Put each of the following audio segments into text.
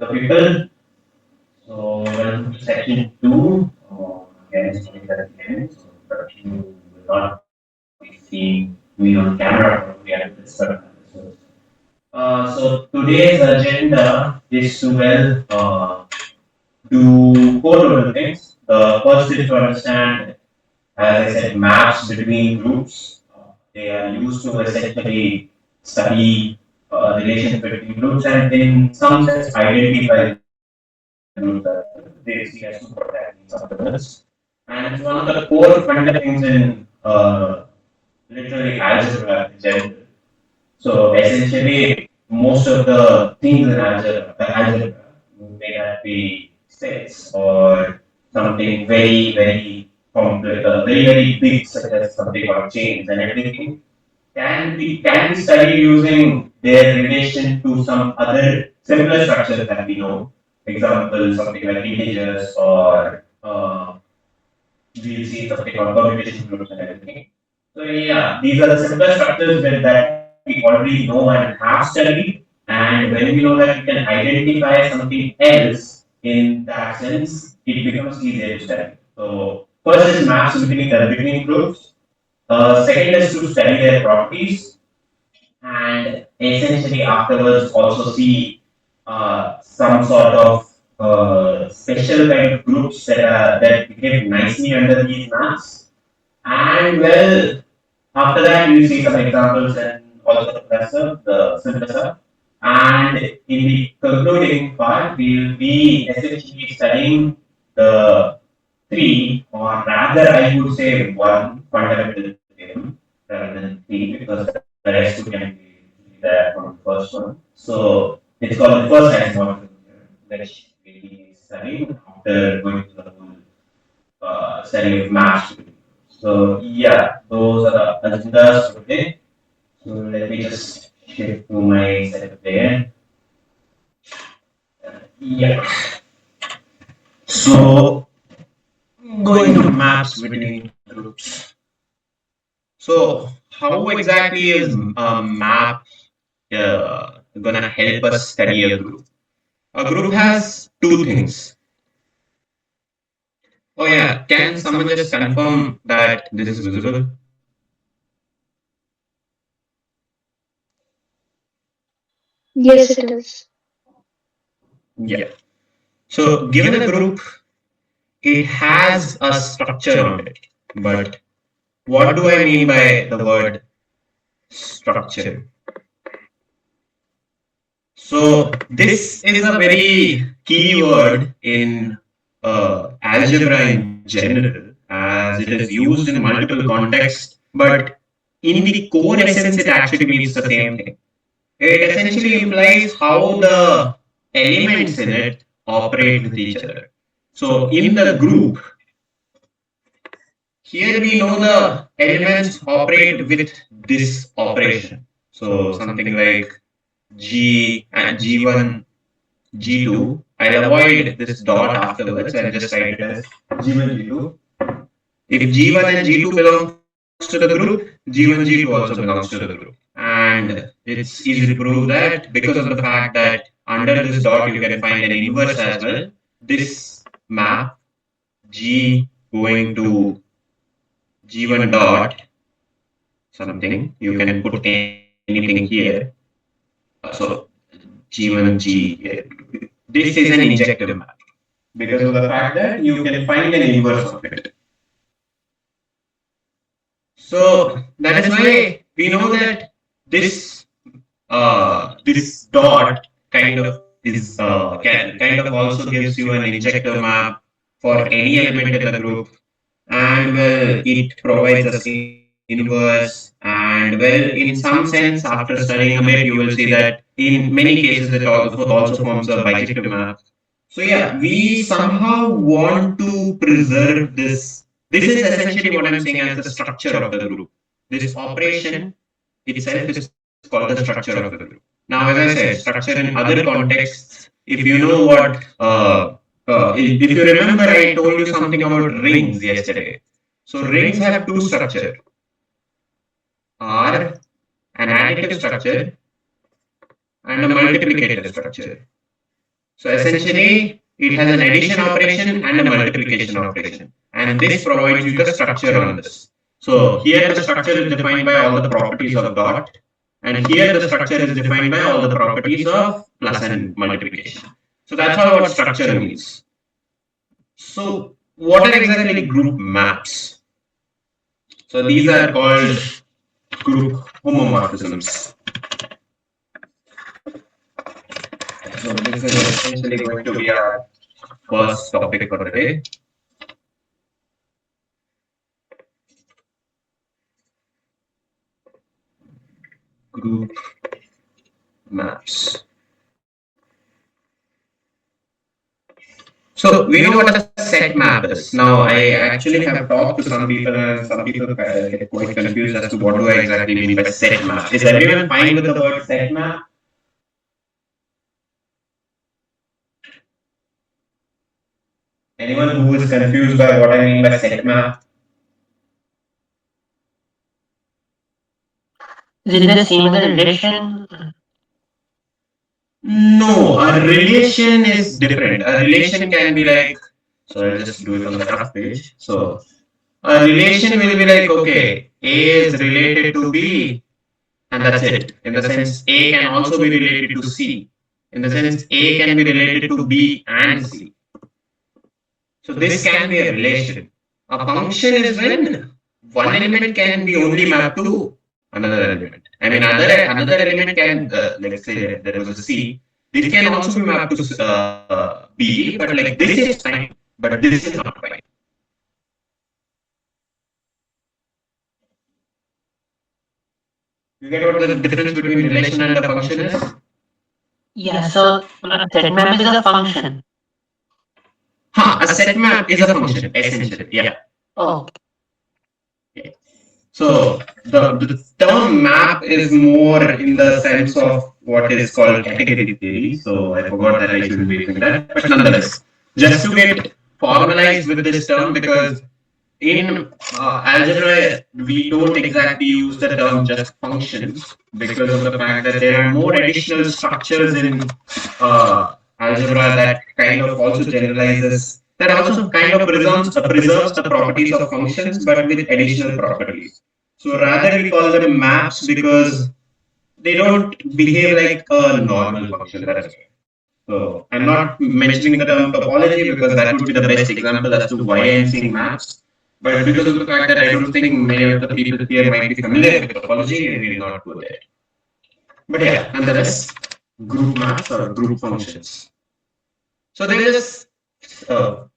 the people. So welcome to section 2. Again, it's only at the end, so but you will not be seeing me on camera probably at this episode. So today's agenda is to do four total things. The first is to understand, as I said, maps between groups. They are used to essentially study relations between groups and in some sense identify the group that they see as super that in some terms. And it's one of the core fundamental things in literally algebra in general. So essentially, most of the things in algebra may that be sets or something very big, such as something called chains and everything, can be studied using their relation to some other simpler structures that we know. Example, something like integers or we'll see something called permutation groups and everything. So yeah, these are the simpler structures that we already know and have studied. And when we know that we can identify something else in that sense, it becomes easier to study. So first is maps between groups. Second is to study their properties, and essentially afterwards also see some sort of special kind of groups that behave nicely under these maps. And well, after that, you see some examples and also the simplest. And in the concluding part, we will be essentially studying the three, or rather, I would say one fundamental theorem rather than three, because the rest we can be there from the first one. So it's called the first isomorphism theorem, which we will be studying after going through the whole study of maps. So yeah, those are the agendas for today. So let me just shift to my setup there. Yeah. So going to maps between groups. So how exactly is a map gonna help us study a group? A group has two things. Oh yeah, can someone just confirm that this is visible? Yes, it is. Yeah. So given a group, it has a structure on it. But what do I mean by the word structure? So this is a very key word in algebra in general, as it is used in multiple contexts, but in the core essence, it actually means the same thing. It essentially implies how the elements in it operate with each other. So in the group, here we know the elements operate with this operation. So something like G and G1, G2. I'll avoid this dot afterwards. I'll just write it as G1, G2. If G1 and G2 belongs to the group, G1, G2 also belongs to the group. And it's easy to prove that because of the fact that under this dot you can find an inverse as well. This map G going to G1 dot something, you can put anything here. So G1 G. This is an injective map because of the fact that you can find an inverse of it. So that is why we know that this dot kind of is can kind of also gives you an injective map for any element in the group, and well, it provides us inverse, and well, in some sense, after studying a bit, you will see that in many cases it also forms a bijective map. So yeah, we somehow want to preserve this. This is essentially what I'm saying as the structure of the group. This operation itself is called the structure of the group. Now, as I said, structure in other contexts, if you know what, if you remember, I told you something about rings yesterday. So rings have two structure, are an additive structure and a multiplicative structure. So essentially, it has an addition operation and a multiplication operation. And this provides you the structure on this. So here the structure is defined by all the properties of dot. And here the structure is defined by all the properties of plus and multiplication. So that's all what structure means. So what are exactly group maps? So these are called group homomorphisms. So this is essentially going to be our first topic for the day. Group maps. So we know what a set map is. Now I actually have talked to some people and some people get quite confused as to what do I exactly mean by set map. Is everyone fine with the word set map? Anyone who is confused by what I mean by set map? Is it the same as a relation? No, a relation is different. A relation can be like, so I'll just do it on the top page. So a relation will be like, okay, A is related to B, and that's it. In the sense, A can also be related to C. In the sense, A can be related to B and C. So this can be a relation. A function is when one element can be only mapped to another element. I mean, another element can, let's say there was a C. This can also be mapped to B, but like this is fine, but this is not fine. You get what the difference between relation and a function is? Yeah, so a set map is a function. A set map is a function, essentially. Yeah. Oh, So the term map is more in the sense of what is called category theory. So I forgot that I shouldn't be using that, but nonetheless, just to get formalized with this term, because in algebra we don't exactly use the term just functions because of the fact that there are more additional structures in algebra that kind of also generalizes, that also kind of preserves the properties of functions but with additional properties. So rather we call them maps because they don't behave like a normal function. That's right. So I'm not mentioning the term topology because that would be the best example as to why I'm saying maps. But because of the fact that I don't think many of the people here might be familiar with topology, we will not go there. But yeah, nonetheless, group maps or group functions. So there is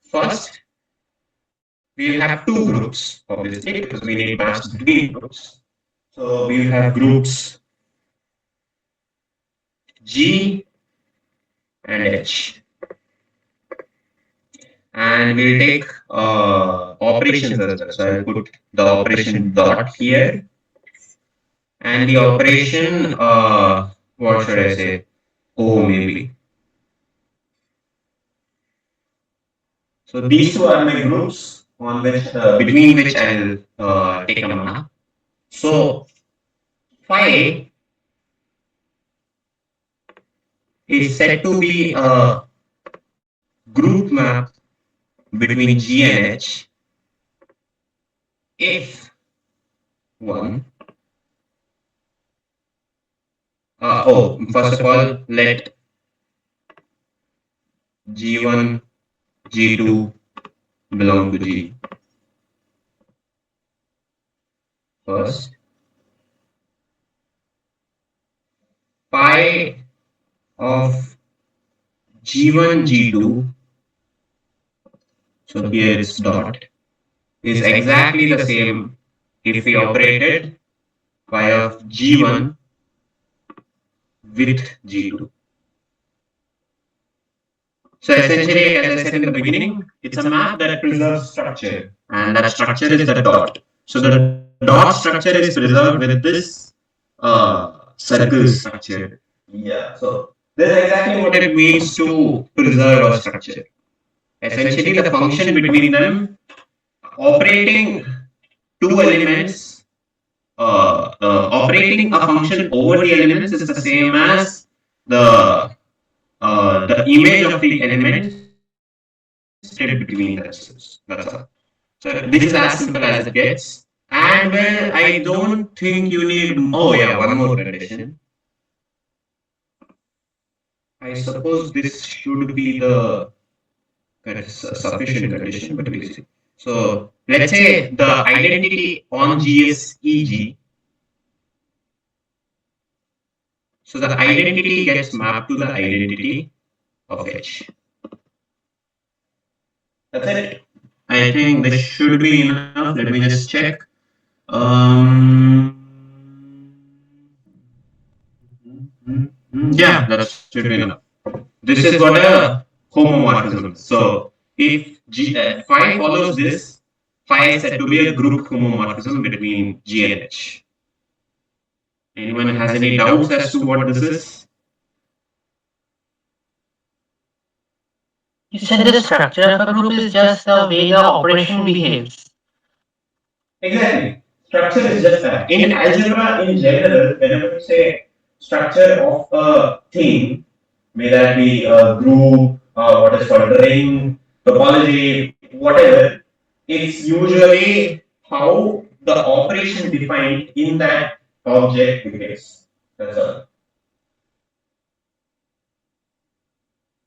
first we'll have two groups, obviously, because we need maps between groups. So we'll have groups G and H. And we'll take operations as well. So I'll put the operation dot here and the operation, what should I say? O maybe. So these two are my groups on which between which I'll take a map. So phi is said to be a group map between G and H if one. First of all, let G1, G2 belong to G. First, pi of G1, G2, so here it's dot, is exactly the same if we operated pi of G1 with G2. So essentially, as I said in the beginning, it's a map that preserves structure, and that structure is the dot. So the dot structure is preserved with this circle structure. Yeah. So this is exactly what it means to preserve a structure. Essentially, the function between them operating two elements, operating a function over the elements is the same as the the image of the element spread between themselves. That's all. So this is as simple as it gets. And well, I don't think you need. Oh yeah, one more condition. I suppose this should be the sufficient condition, but we'll see. So let's say the identity on GSEG. So the identity gets mapped to the identity of H. That's it. I think this should be enough. Let me just check. Um, yeah, that should be enough. This is what a homomorphism is. So if phi follows this, phi is said to be a group homomorphism between G and H. Anyone has any doubts as to what this is? You said the structure of a group is just the way the operation behaves. Exactly. Structure is just that. In algebra, in general, whenever you say structure of a thing, may that be a group, what is called a ring, topology, whatever, it's usually how the operation defined in that object behaves. That's all.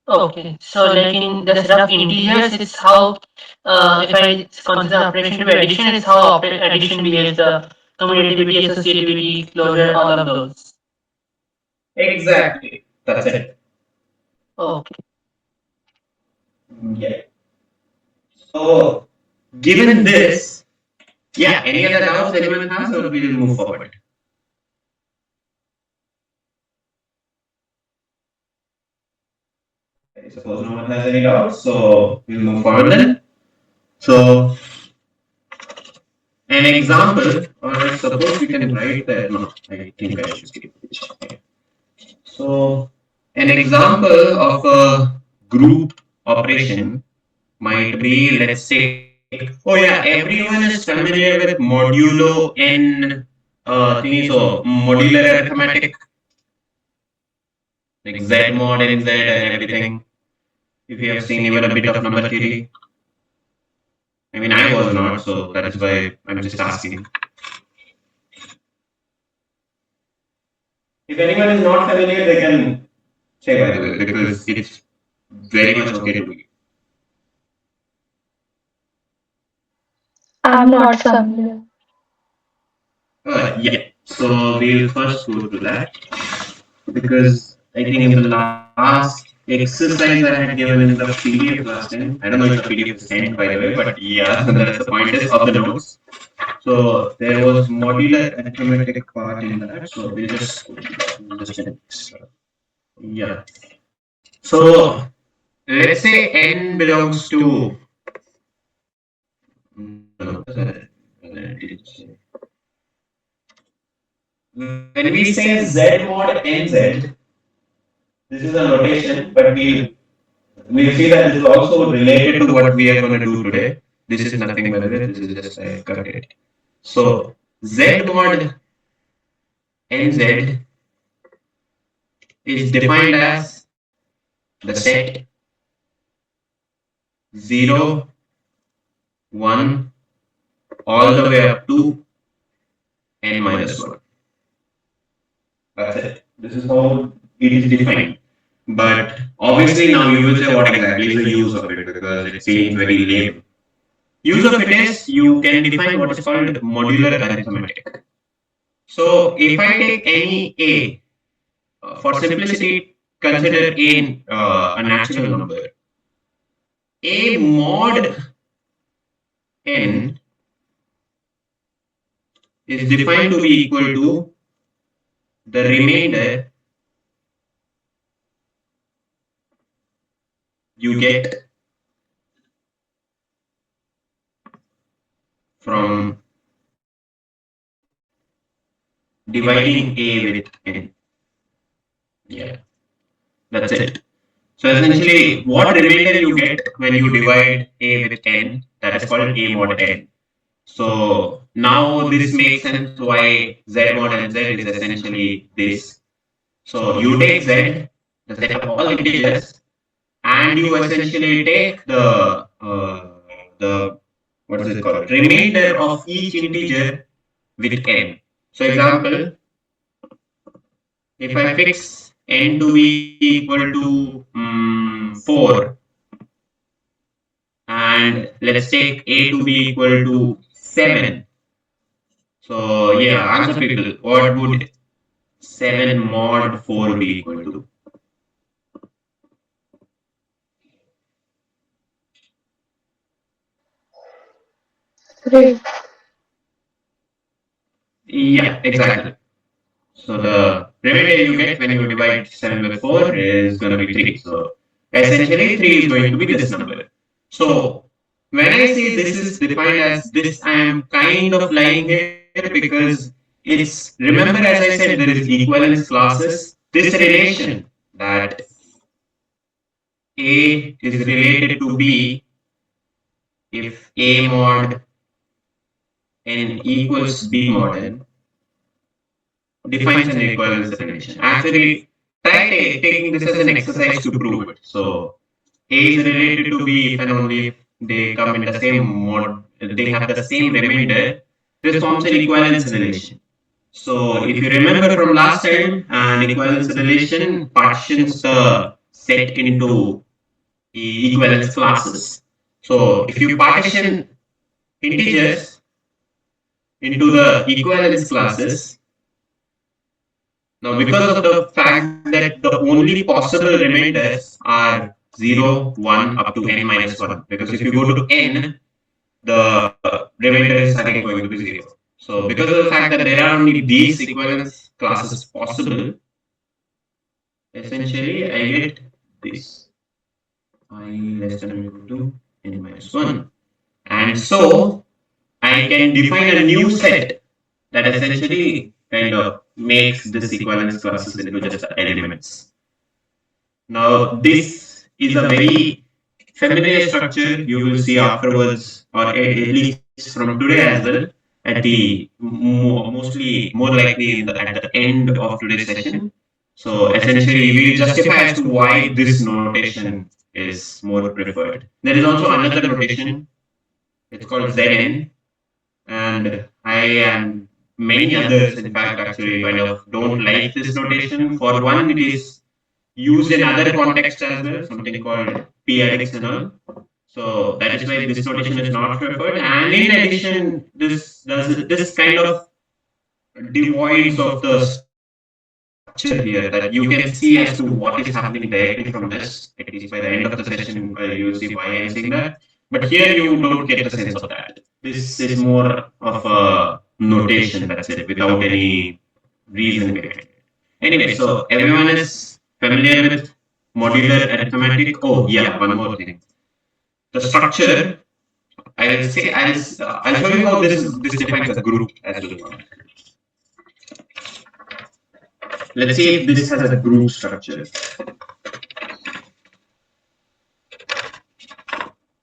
Okay, so like in the set of integers, it's how if I consider operation to be addition, it's how addition behaves, the commutativity, associativity, closure, all of those. Exactly. That's it. Okay. Yeah. So, given this, yeah, any other doubts anyone has, or we'll move forward? I suppose no one has any doubts, so we'll move forward then. So, an example, or I suppose we can write that. No, I think I should skip it. So, an example of a group operation might be, let's say, oh yeah, everyone is familiar with modulo n thingy, so modular arithmetic, like Z mod and Z and everything. If you have seen even a bit of number theory. I mean, I was not, so that is why I'm just asking. If anyone is not familiar, they can say, by the way, because it's very much okay to be. I'm not familiar. Yeah. So we'll first go to that because I think in the last exercise I had given in the PDF last time, I don't know if the PDF is sent by the way, but yeah, that's the point is of the notes. So there was modular arithmetic part in that. So we'll just an extra. Yeah. So let's say n belongs to when we say z mod nz, this is a notation, but we'll see that this is also related to what we are going to do today. This is nothing by the way. This is just I cut it. So z mod nz is defined as the set 0, 1, all the way up to n minus 1. That's it. This is how it is defined. But obviously now you will say what exactly is the use of it because it seems very lame. Use of it is you can define what is called modular arithmetic. So if I take any a, for simplicity, consider a natural number. A mod n is defined to be equal to the remainder you get from dividing a with n. Yeah, that's it. So essentially, what remainder you get when you divide a with n, that is called a mod n. So now this makes sense why z mod nz is essentially this. So you take z, the set of all integers, and you essentially take the what is it called, remainder of each integer with n. So example, if I fix n to be equal to 4, and let's take a to be equal to 7. So yeah, answer people, what would 7 mod 4 be equal to? Right. Yeah, exactly. So the remainder you get when you divide 7 by 4 is going to be 3. So essentially 3 is going to be this number. So when I say this is defined as this, I am kind of lying here because it's, remember as I said, there is equivalence classes. This relation that A is related to B if A mod n equals B mod n defines an equivalence relation. Actually, try taking this as an exercise to prove it. So A is related to B if and only if they come in the same mod, they have the same remainder. This forms an equivalence relation. So if you remember from last time, an equivalence relation partitions the set into equivalence classes. So if you partition integers into the equivalence classes, now because of the fact that the only possible remainders are 0, 1 up to n minus 1, because if you go to n, the remainder is again going to be 0. So because of the fact that there are only these equivalence classes possible, essentially I get this I less than or equal to n minus 1. And so I can define a new set that essentially kind of makes this equivalence classes into just elements. Now, this is a very familiar structure you will see afterwards, or at least from today as well, at the mostly more likely at the end of today's session. So essentially, we will justify as to why this notation is more preferred. There is also another notation. It's called Zn, and I and many others, in fact, actually kind of don't like this notation. For one, it is used in other contexts as well, something called p-adics and all. So that is why this notation is not preferred. And in addition, this kind of devoids of the structure here that you can see as to what is happening directly from this. At least by the end of the session, you'll see why I'm saying that. But here you don't get the sense of that. This is more of a notation, that's it, without any reason behind it. Anyway, so everyone is familiar with modular arithmetic. Oh yeah, one more thing. The structure. I'll show you how this defines a group as well. Let's see if this has a group structure.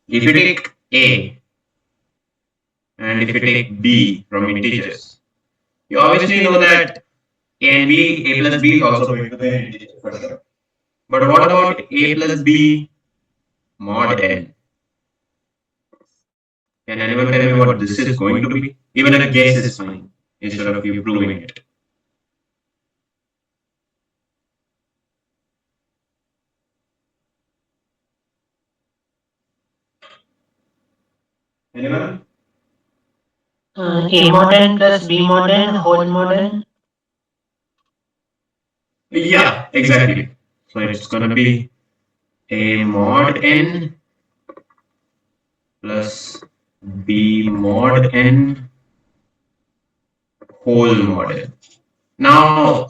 If you take A and if you take B from integers, you obviously know that A and B, A plus B is also going to be an integer for sure. But what about A plus B mod n? Can anyone tell me what this is going to be? Even a guess is fine instead of you proving it. Anyone? A mod n plus B mod n whole mod n. Yeah, exactly. So it's gonna be A mod n plus B mod n whole mod n. Now,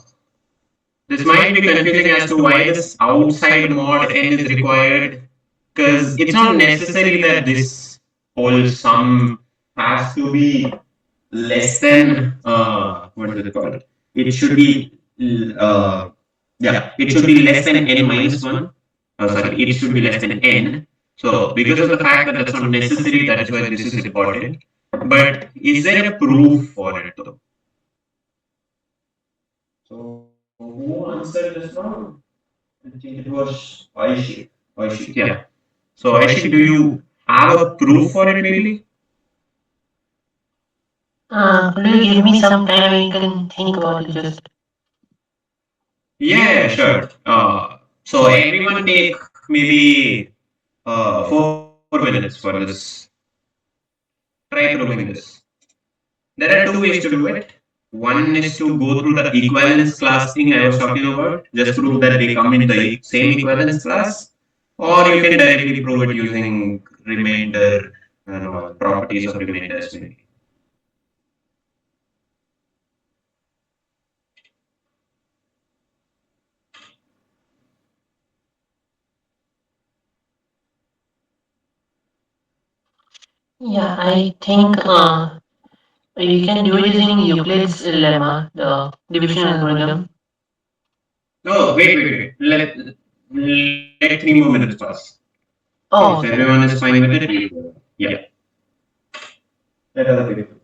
this might be confusing as to why this outside mod n is required, because it's not necessary that this whole sum has to be less than what is it called? It should be it should be less than n minus 1. Sorry, it should be less than n. So because of the fact that that's not necessary, that is why this is important. But is there a proof for it though? So who answered this now? I think it was Aishik. Aishik, yeah. So Aishik, do you have a proof for it maybe? Could you give me some time I can think about it just? Yeah, sure. So everyone take maybe 4 minutes for this. Try proving this. There are two ways to do it. One is to go through the equivalence class thing I was talking about. Just prove that they come in the same equivalence class. Or you can directly prove it using remainder and all properties of remainders maybe. Yeah, I think we can do it using Euclid's lemma, the division algorithm. Oh, wait. Let 3 more minutes pass. If Oh, everyone okay. is fine with it, we'll go. Yeah. Let other people.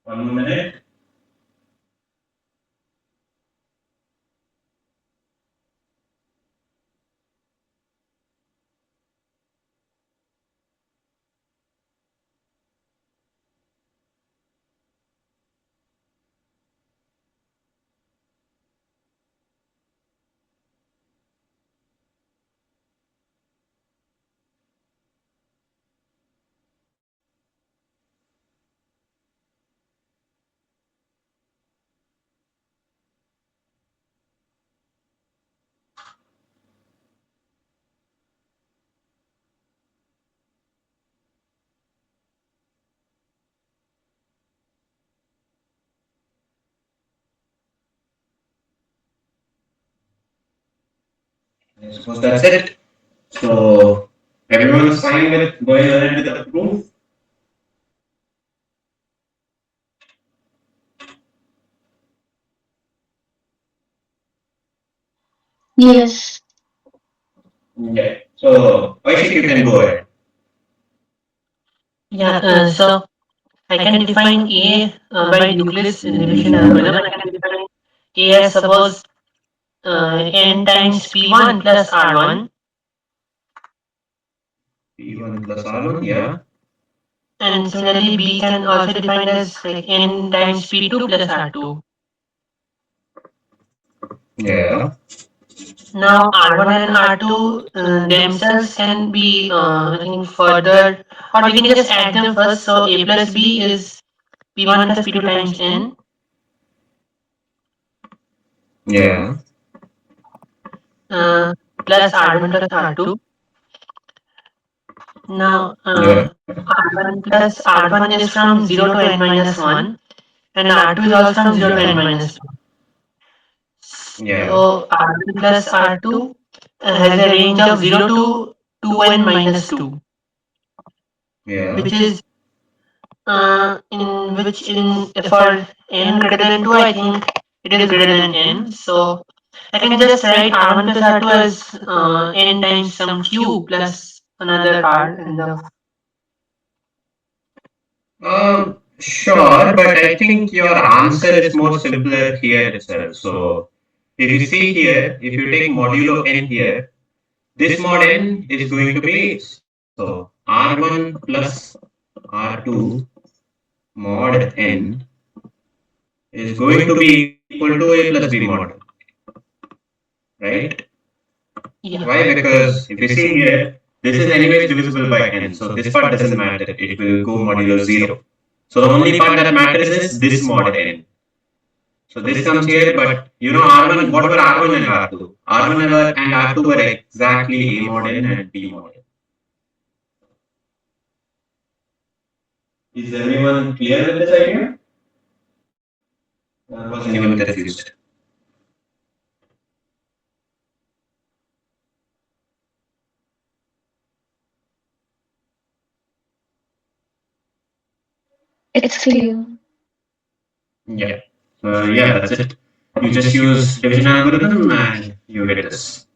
1 minute. I suppose that's it. So everyone is fine with going ahead with the proof? Yes. Yeah. So Aishik, you can go ahead. Yeah, so I can define A by Euclid's division algorithm. I can define A as suppose n times p1 plus r1, P1 plus R1, yeah. and similarly B can also be defined as like n times p2 plus r2. Yeah. Now r1 and r2 themselves can be I think further, or we can just add them first. So A plus B is p1 plus p2 times n Yeah. uh, plus r1 plus r2. Now Yeah. r1 plus r1 is from 0 to n minus 1, and r2 is also from 0 to n minus 1. Yeah. So r1 plus r2 has a range of 0 to 2n minus 2, Yeah. which is in which in for n greater than 2, I think it is greater than n. So I can just write r1 plus r2 as n times some q plus another r in the. Sure, but I think your answer is more simpler here itself. So if you see here, if you take modulo n here, this mod n is going to be so r1 plus r2 mod n is going to be equal to a plus b mod, right? Yeah. Why? Because if you see here, this is anyways divisible by n, so this part doesn't matter. It will go modulo 0. So the only part that matters is this mod n. So this comes here, but you know R1, what were R1 and R2? R1 and R2 were exactly A mod n and B mod n. Is everyone clear with this idea? Or was anyone confused? It's clear. Yeah. Yeah, that's it. You just use division algorithm and you get this.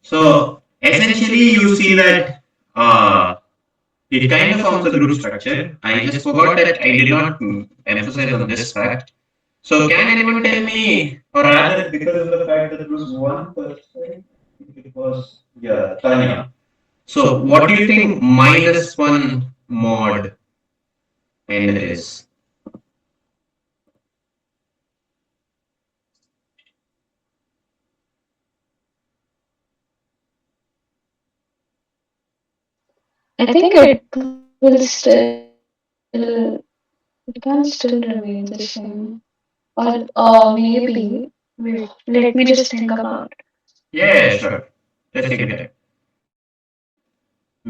So essentially, you see that it kind of forms a group structure. I just forgot that I did not emphasize on this fact. So can anyone tell me, or rather, because of the fact that there was one person, it was yeah, Tanya. So what do you think minus one mod n is? I think it will still, it can still remain the same. Or maybe, wait, let me just think about it. Yeah, sure. Just take your time.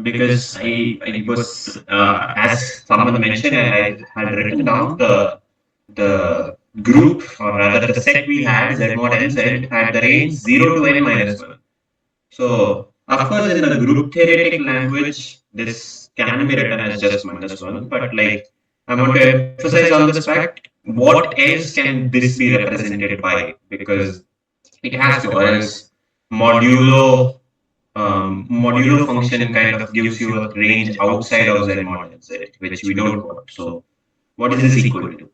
Because I was as someone mentioned and I had written down the group or rather the set we had Z mod n z had the range 0 to n minus 1. So of course in the group theoretic language this can be written as just minus 1, but like I want to emphasize on this fact, what else can this be represented by? Because it has to, or else modulo modulo function kind of gives you a range outside of Z mod n z, which we don't want. So what is this equal to?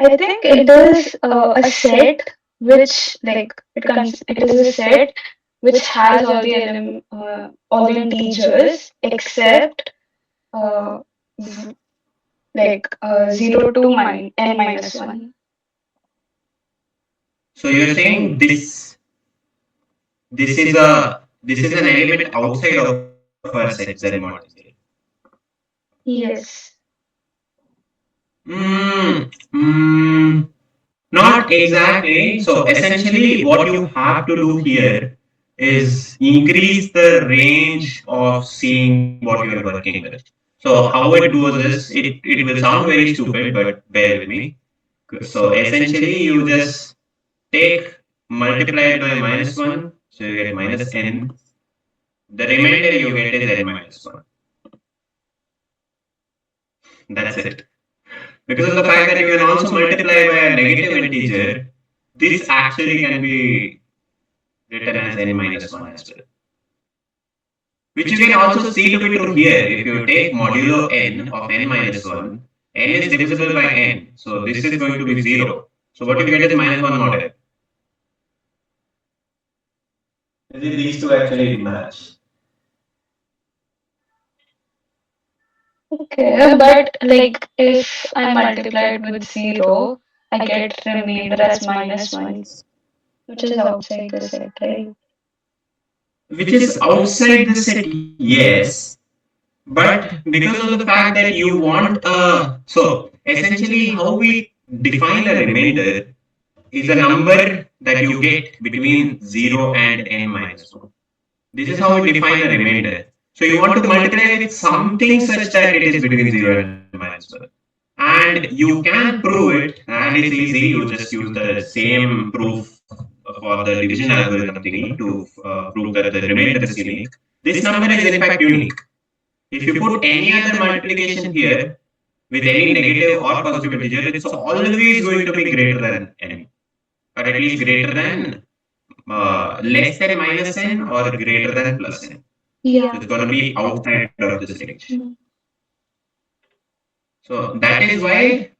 I think it is a set which, like, it is a set which has all the integers except uh, v- 0 to n minus 1. So you're saying this is an element outside of our set Z mod n z. Yes. Mm, mm, Not exactly. So essentially, what you have to do here is increase the range of seeing what you are working with. So how it goes is it will sound very stupid, but bear with me. So essentially, you just take multiply it by minus one, so you get minus n. The remainder you get is n minus one. That's it. Because of the fact that you can also multiply by a negative integer, this actually can be written as n minus 1 as well. Which you can also see to be true here. If you take modulo n of n minus 1, n is divisible by n. So this is going to be 0. So what you get is minus 1 mod n. These two actually match. Okay, but like if I multiply it with 0, I get remainder as minus 1, which is outside the set, right? Which is outside the set, yes. But because of the fact that you want so essentially how we define a remainder is a number that you get between 0 and n minus 1. This is how we define a remainder. So you want to multiply with something such that it is between 0 and minus 1. And you can prove it, and it's easy. You just use the same proof for the division algorithm thingy to prove that the remainder is unique. This number is in fact unique. If you put any other multiplication here with any negative or positive integer, it's always going to be greater than n. or at least greater than less than minus n or greater than plus n. Yeah. So it's going to be outside of this range. Mm. So that is why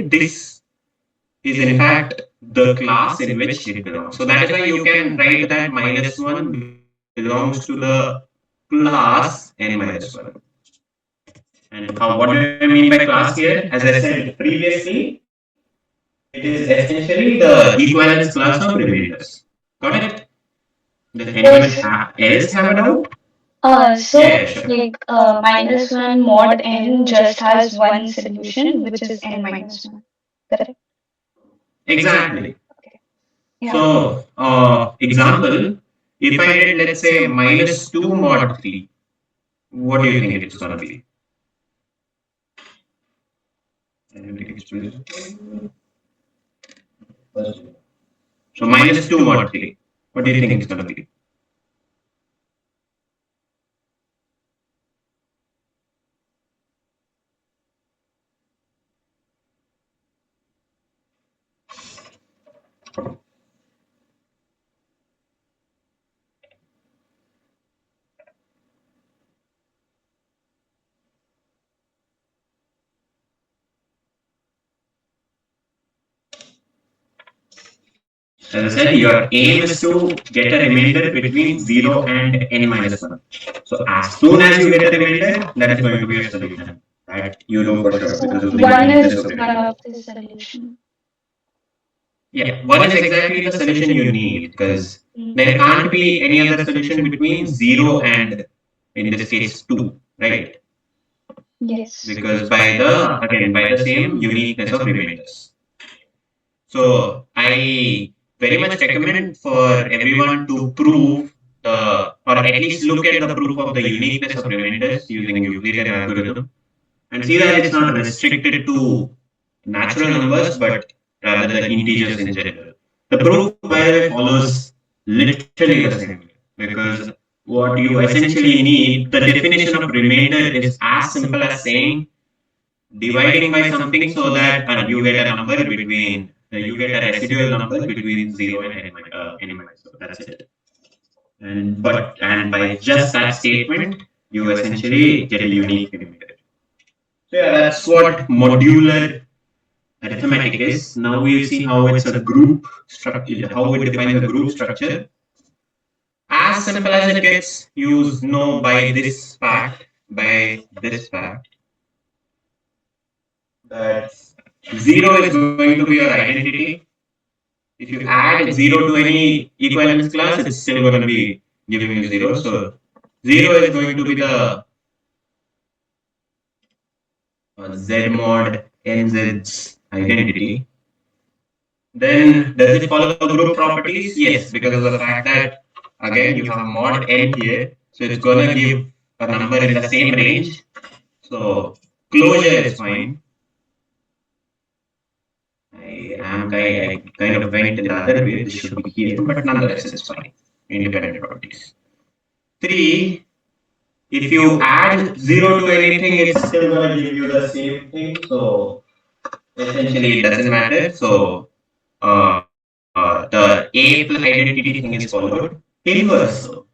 this is in fact the class in which it belongs. So that is why you can write that minus 1 belongs to the class n minus 1. And what do I mean by class here? As I said previously, it is essentially the equivalence class of remainders. Got it? Does anyone Yes. else have a doubt? Yeah, So yeah, sure. like minus one mod n just has one solution, which is n minus one. Correct? Exactly. Yeah. So, example, if I did, let's say, minus 2 mod 3, what do you think it's going to be? So, minus 2 mod 3, what do you think it's going to be? As I said, your aim is to get a remainder between 0 and n minus 1. So, as soon as you get a remainder, that is going to be your solution. That you know for sure So because of the one uniqueness is of one remainder. of the solution. Yeah, 1 is exactly the solution you need because there can't be any other solution between 0 and, in this case, 2, right? Yes. Because by the same uniqueness of remainders. So I very much recommend for everyone to prove or at least look at the proof of the uniqueness of remainders using Euclidean algorithm and see that it's not restricted to natural numbers but rather the integers in general. The proof, by the way, follows literally the same way because what you essentially need, the definition of remainder is as simple as saying dividing by something so that you get a number between you get a residual number between 0 and n minus 1. That's it. And by just that statement, you essentially get a unique remainder. So yeah, that's what modular arithmetic is. Now we'll see how it's a group structure, how it defines a group structure. As simple as it gets, you know by this fact that 0 is going to be your identity. If you add 0 to any equivalence class, it's still going to be giving you 0. So 0 is going to be the Z mod NZ's identity. Then does it follow group properties? Yes, because of the fact that again you have mod n here. So it's going to give a number in the same range. So closure is fine. I kind of went in the other way. This should be here, but nonetheless it's fine. Independent properties. 3, if you add 0 to anything, it's still gonna give you the same thing. So essentially it doesn't matter. So the A identity thing is followed. Inverse though.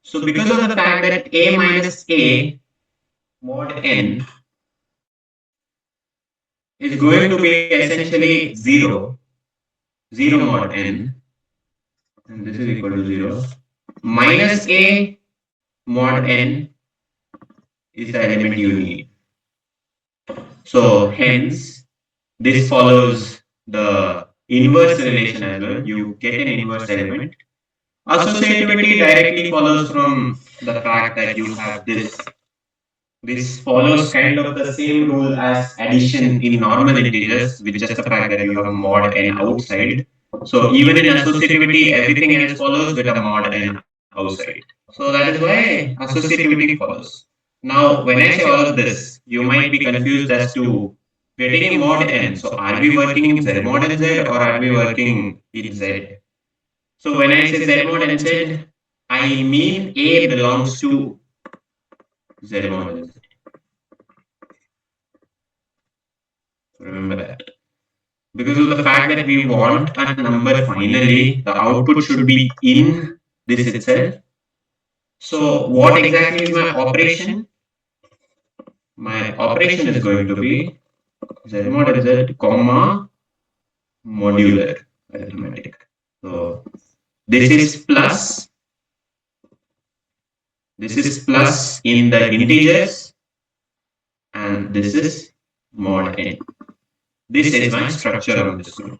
So because of the fact that A minus A mod n is going to be essentially 0, 0 mod n, and this is equal to 0, minus A mod n is the element you need. So hence this follows the inverse relation as well. You get an inverse element. Associativity directly follows from the fact that you have this. This follows kind of the same rule as addition in normal integers with just the fact that you have mod n outside. So even in associativity, everything else follows with a mod n outside. So that is why associativity follows. Now, when I say all of this, you might be confused as to we are taking mod n. So are we working in Z mod n Z or are we working in Z? So when I say Z mod n Z, I mean A belongs to Z mod n Z. Remember that. because of the fact that we want a number finally, the output should be in this itself. So what exactly is my operation? My operation is going to be z mod is z comma modular arithmetic. So this is plus, this is plus in the integers, and this is mod n. This is my structure on this group.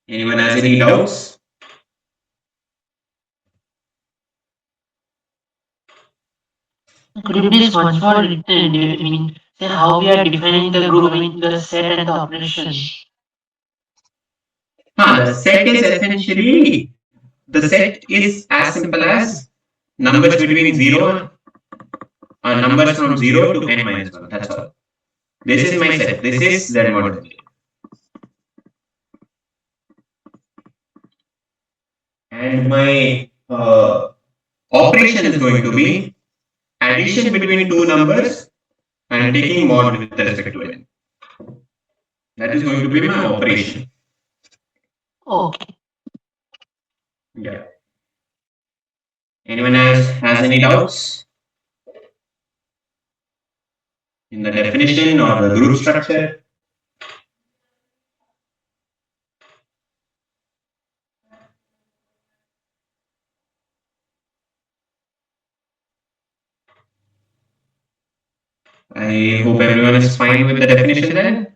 Anyone has any doubts? Could you please once more, say how we are defining the group, the set and the operation? The set is essentially, the set is as simple as numbers between 0, numbers from 0 to n minus 1. That's all. This is my set. This is z mod z. And my operation is going to be addition between two numbers and taking mod with respect to n. That is going to be my operation. Okay. Yeah. Anyone else has any doubts in the definition or the group structure? I hope everyone is fine with the definition then.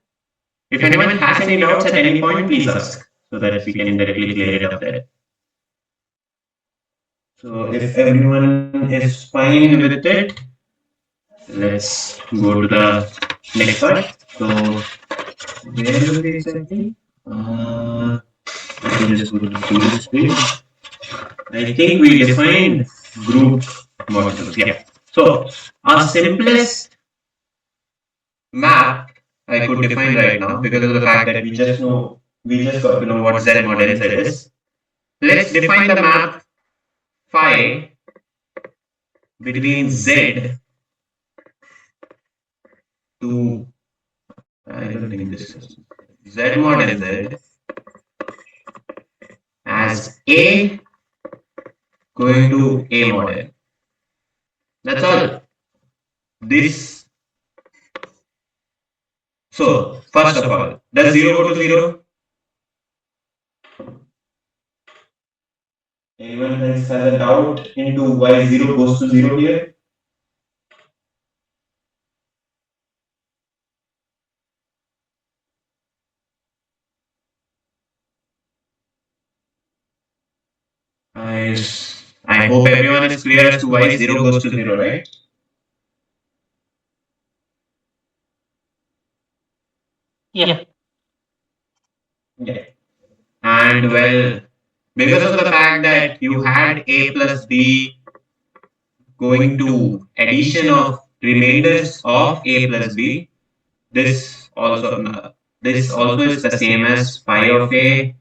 If anyone has any doubts at any point, please ask so that we can directly clear it up there. So if everyone is fine with it, let's go to the next part. So where were we exactly? Let me just go to the previous page. I think we defined group morphisms. Yeah. So our simplest map I could define right now, because of the fact that we just got to know what Z mod NZ is. Let's define the map phi between Z to, I don't think this is Z mod NZ as A going to A mod N. That's all. This. So first of all, does 0 go to 0? Anyone has a doubt into why 0 goes to 0 here? I, I hope everyone is clear as to why 0 goes to 0, right? Yeah. Yeah. And well, because of the fact that you had A plus B going to addition of remainders of A plus B, this also is the same as phi of A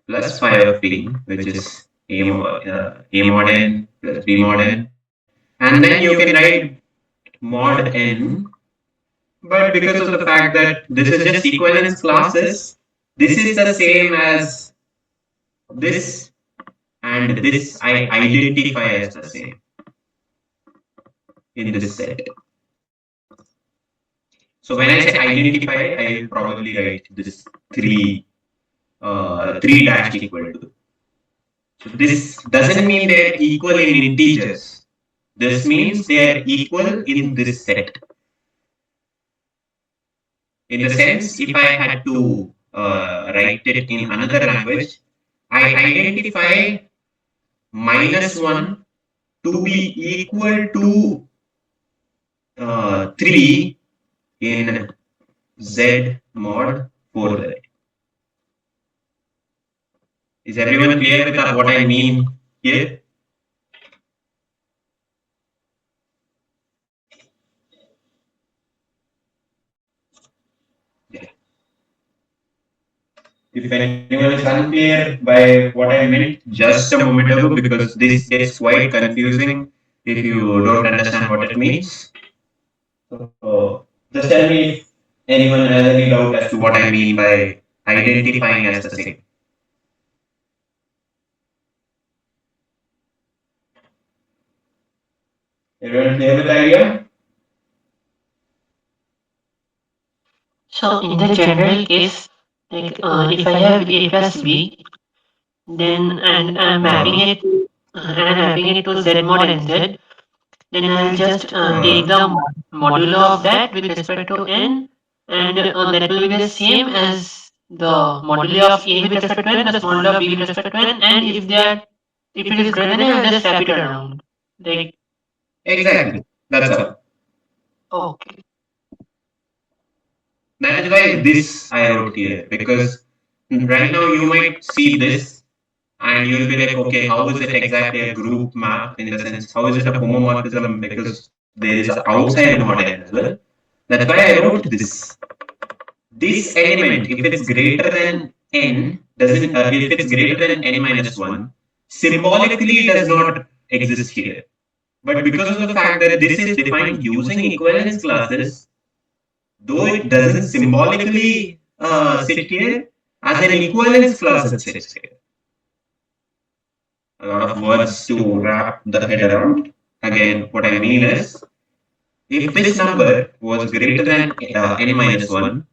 plus phi of B, which is A mod n plus B mod n. And then you can write mod n, but because of the fact that this is just equivalence classes, this is the same as this, and this I identify as the same in this set. So when I say identify, I will probably write this 3 dash equal to. So this doesn't mean they are equal in integers. This means they are equal in this set. In the sense, if I had to write it in another language, I identify -1 to be equal to 3 in Z mod 4. Is everyone clear with what I mean here? Yeah. If anyone is unclear by what I meant just a moment ago, because this gets quite confusing if you don't understand what it means. So just tell me Anyone has any doubt as to what I mean by identifying as the same? Everyone clear with the idea? So in the general case, like if I have a plus b, then and I'm mapping it and I'm mapping it to z mod and z, then I'll just take the modulo of that with respect to n, and that will be the same as the modulo of a with respect to n plus modulo of b with respect to n, and if it is greater than n, I'll just wrap it around. Like Exactly. That's all. okay. That is why this I wrote here, because right now you might see this and you'll be like, okay, how is it exactly a group map, in the sense, how is it a homomorphism, because there is a outside mod as well. That's why I wrote this. This element, if it's greater than n, doesn't, if it's greater than n minus 1, symbolically does not exist here. But because of the fact that this is defined using equivalence classes, though it doesn't symbolically sit here, as an equivalence class it sits here. A lot of words to wrap the head around. Again, what I mean is, if this number was greater than n minus 1,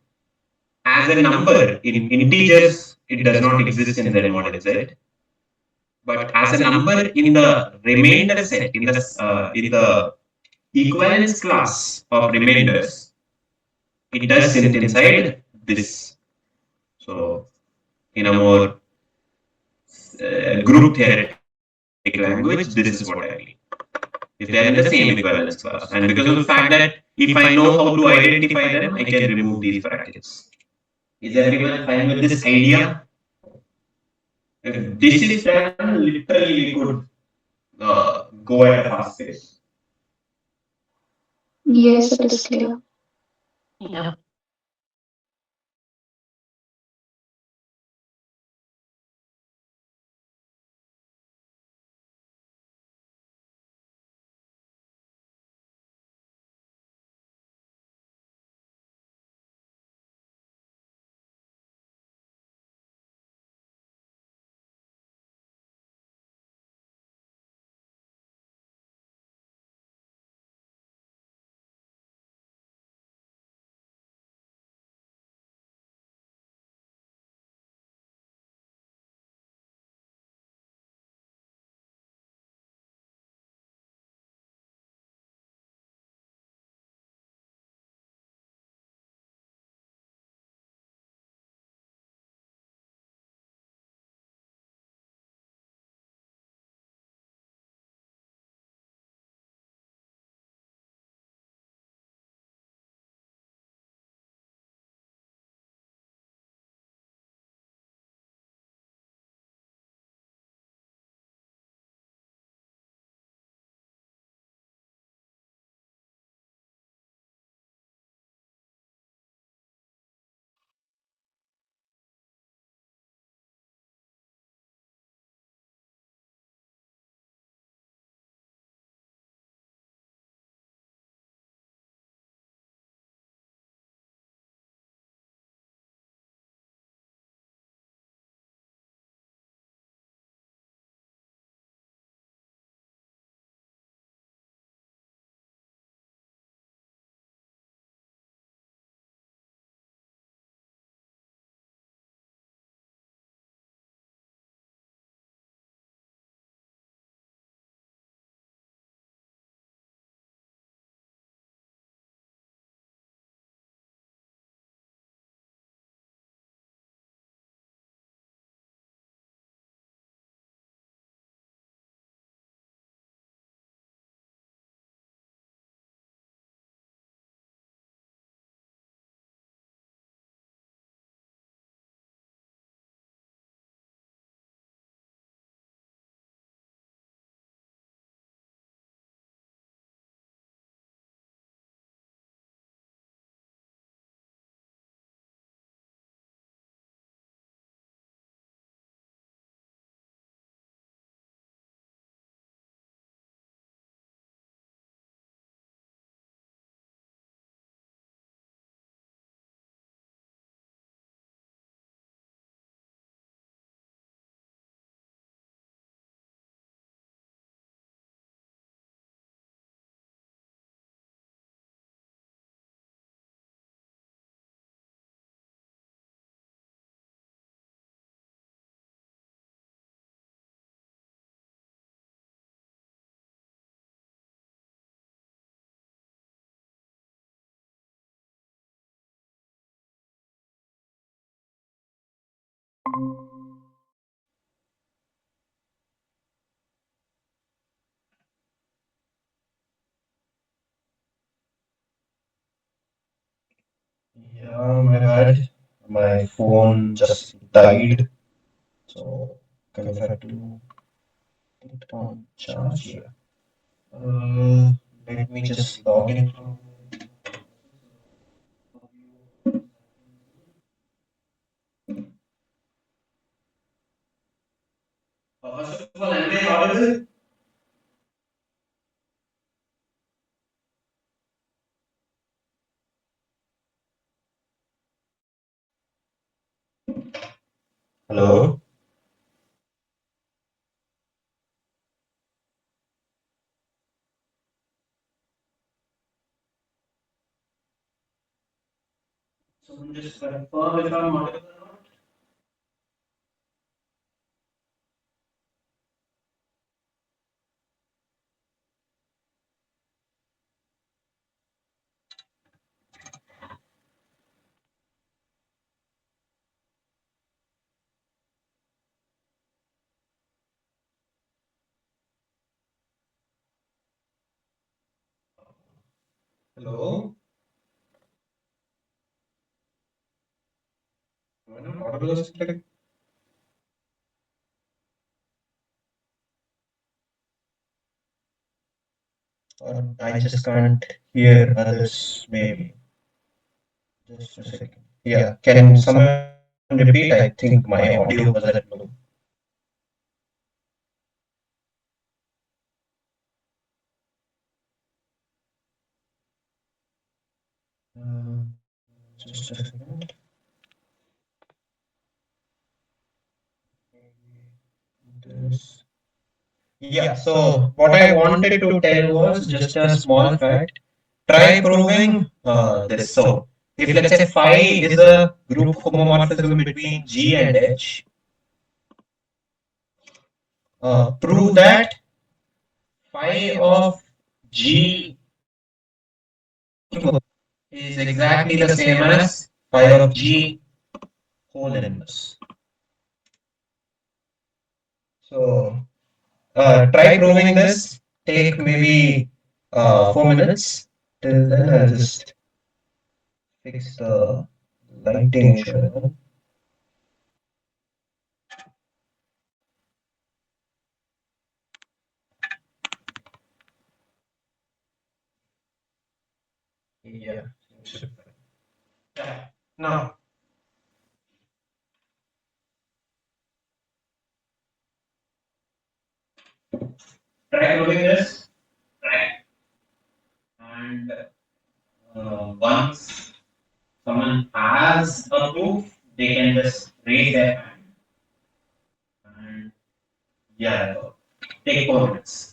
as a number in integers, it does not exist in Z mod Z. But as a number in the remainder set, in the equivalence class of remainders, it does sit inside this. So, in a more group theoretic language, this is what I mean. If they are in the same equivalence class, and because of the fact that if I know how to identify them, I can remove these brackets. Is everyone fine with this idea? If this is done, literally we could go at a fast pace. Yes, it is clear. Yeah. Yeah, my bad. My phone just died, so kind of had to put on charge here. Let me just log in from. First of all, am I audible? Hello. Someone just confirm if I'm audible or not. Hello. Am I not audible or something? Or I just can't hear others. Maybe. Just a second. Yeah. Can someone repeat? I think my audio was at low. Just a second. This. Yeah, so what I wanted to tell was just a small fact. Try proving this. So, if let's say phi is a group homomorphism between G and H, prove that phi of G is exactly the same as phi of G whole inverse. So, try proving this. Take maybe 4 minutes. Till then, I'll just fix the lighting issue. Yeah. Yeah. Now, Try proving this, and once someone has a proof, they can just raise their hand. And yeah, that's all. Take 4 minutes.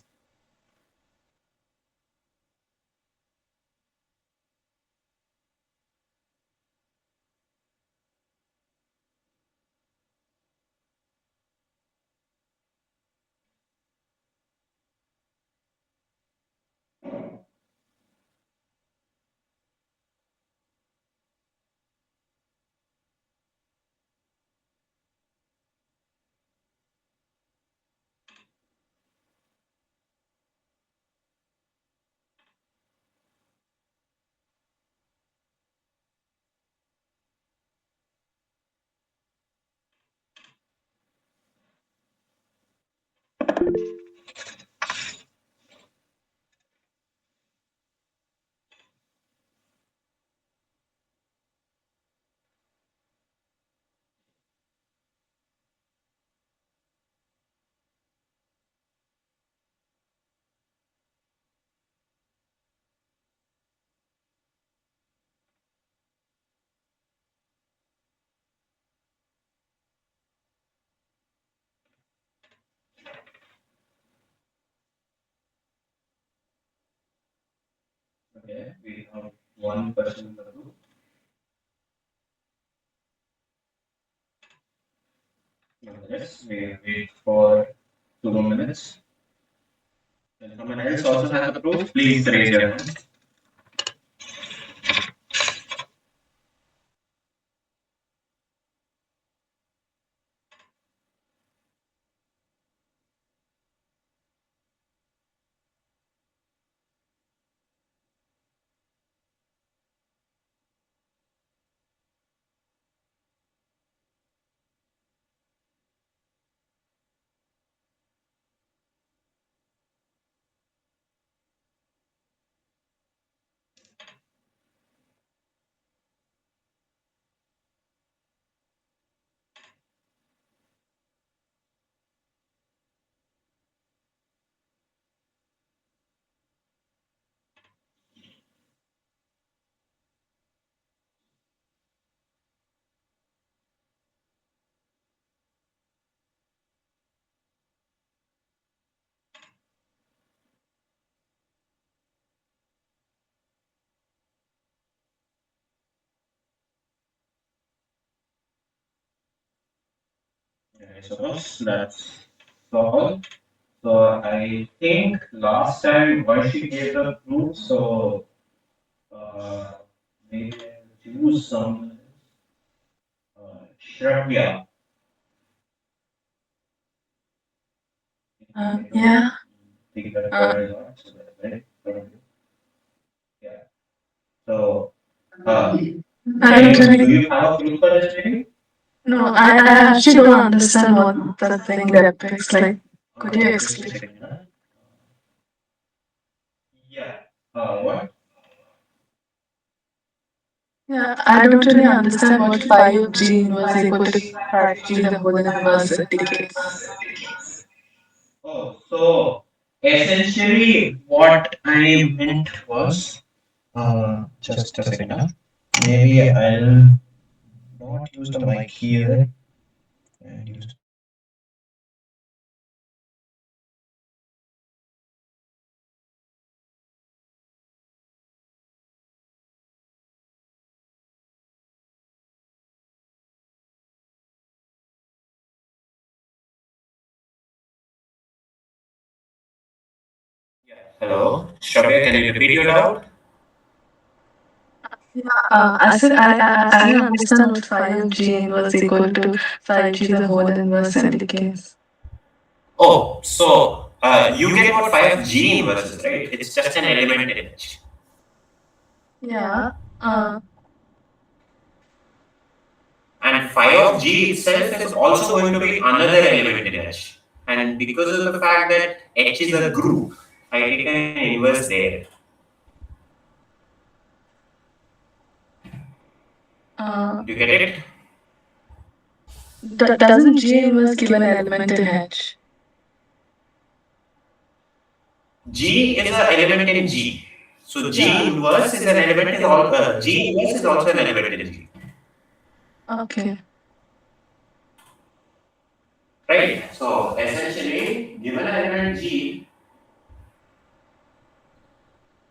Okay, we have one person in the group. Yes, we wait for 2 minutes. If someone else also has a proof, please raise your hand. suppose that's all. So I think last time Varshi gave the proof, so maybe I'll choose some Shravya. Yeah. Think that covered a lot, so that's right. Yeah. So, I don't do really. you have a proof for this maybe? No, I actually don't understand what the thing depicts. Like, could you Just a explain? second. Huh? Yeah. What? Yeah, I don't really understand what 5G was equal to 5G, the whole universe in decades. Oh, so essentially what I meant was, just a second. Huh? Maybe I'll not use the mic here and use. Hello, Shravya, can you repeat your doubt? I said I don't understand what 5G was equal to 5G, the whole universe in decades. Oh, so you get what 5G inverse is, right? It's just an element in H. Yeah. Uh, And phi of G itself is also going to be another element in H. And because of the fact that H is a group, I take an inverse there. Do you get it? doesn't G inverse give an element in H? G is an element in G. So G inverse is an element in all. G inverse is also an element in G. Okay. Right. So essentially, given an element G,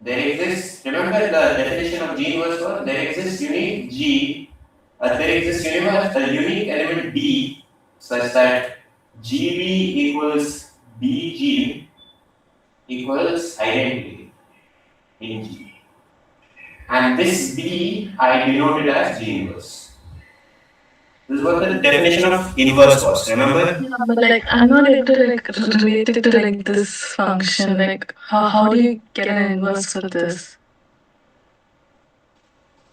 there exists. Remember the definition of G inverse was there exists unique G. There exists a unique element B such that GB equals BG equals identity in G. And this B I denoted as G inverse. This is what the definition of inverse was. Remember? Yeah, but like I'm not able to like relate it to like this function. Like how do you get an inverse for this?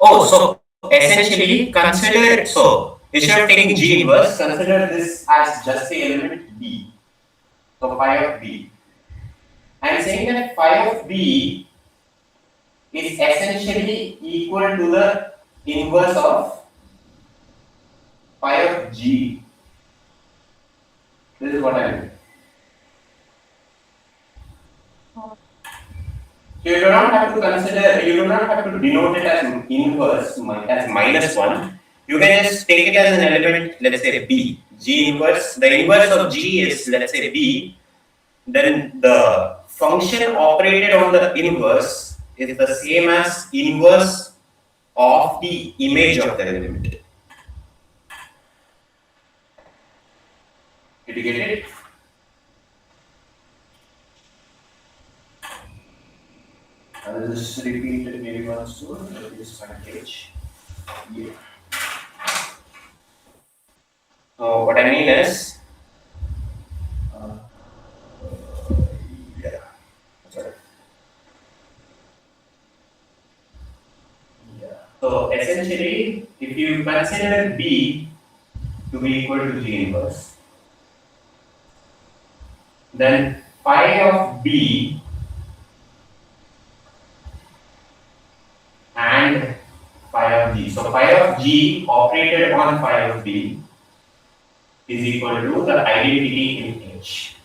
Oh, so essentially consider instead of taking G inverse, consider this as just the element B. So phi of B. I'm saying that phi of B is essentially equal to the inverse of phi of G. This is what I mean. So you do not have to consider, you do not have to denote it as inverse, as minus 1. You can just take it as an element, let's say B. G inverse, the inverse of G is, let's say, B. Then the function operated on the inverse is the same as inverse of the image of the element. Did you get it? I will just repeat it maybe once more. This page. Yeah. So what I mean is, yeah. Sorry. Yeah. So essentially, if you consider B to be equal to G inverse, then phi of B and phi of G. So phi of G operated on phi of B is equal to the identity in H.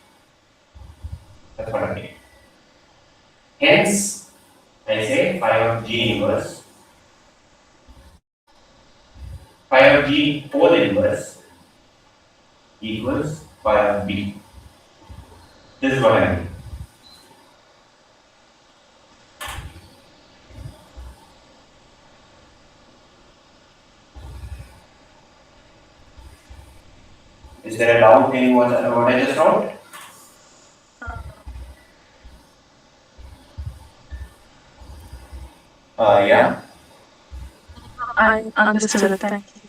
That's what I mean. Hence, I say phi of G inverse, phi of G whole inverse equals phi of B. This is what I mean. Is Is there a doubt in what I just wrote? Yeah. I understood it. Thank you.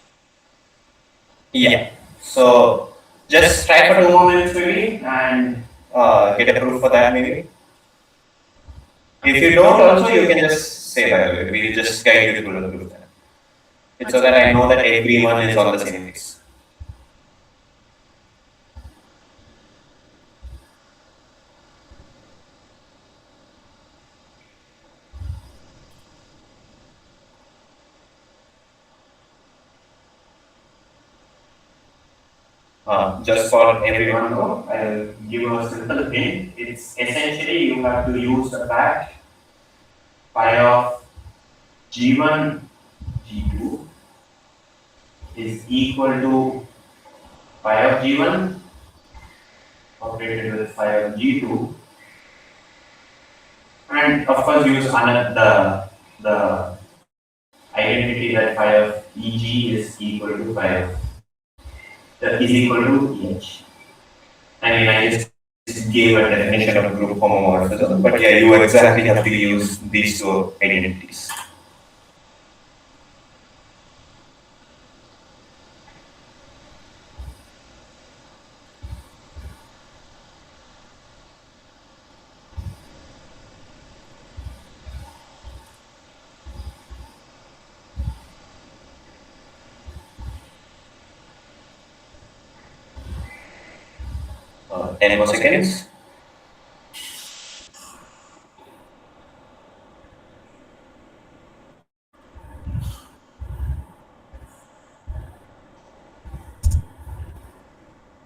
Yeah. So just try for 2 more minutes maybe and get approved for that maybe. If you don't also, you can just say by the way. We'll just guide you through the proof. It's so that I know that everyone is on the same page. Just for everyone though, I'll give you a simple hint. It's essentially you have to use the fact phi of G1, G2 is equal to phi of G1 operated with phi of G2, and of course use another the identity that phi of EG is equal to phi of is equal to EH. I mean, I just gave a definition of group homomorphism, but yeah, you exactly have to use these two identities. Uh, 10 more seconds.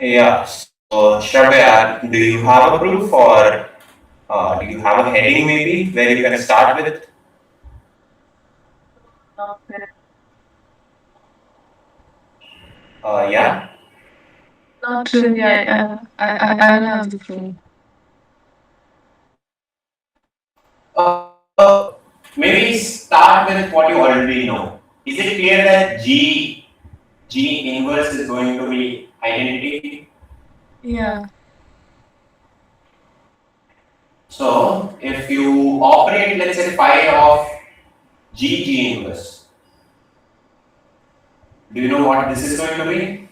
Yeah, so Shravya, do you have a proof or do you have a heading maybe where you can start with? Yeah. Not really. I don't have the proof. Maybe start with what you already know. Is it clear that G inverse is going to be identity? Yeah. So if you operate, let's say phi of G inverse, do you know what this is going to be?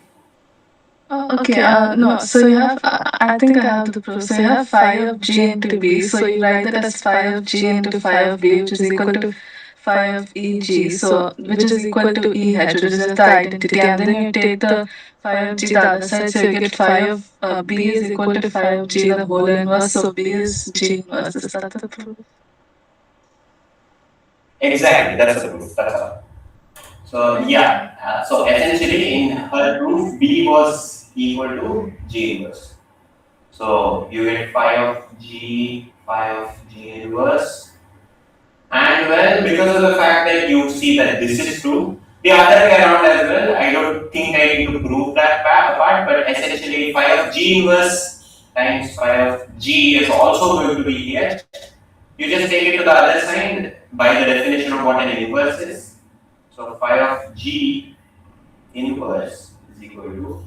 Okay, no, so you have, I think I have the proof. So you have phi of G into B. So you write that as phi of G into phi of B, which is equal to phi of EG. So, which is equal to EH, which is just the identity. And then you take the phi of G the other side. So you get phi of B is equal to phi of G the whole inverse. So B is G inverse. Is that the proof? Exactly, that's the proof. That's all. So yeah, so essentially in her proof, B was equal to G inverse. So you get phi of G inverse. And well, because of the fact that you see that this is true, the other way around as well, I don't think I need to prove that part, but essentially phi of G inverse times phi of G is also going to be EH. You just take it to the other side by the definition of what an inverse is. So phi of G inverse is equal to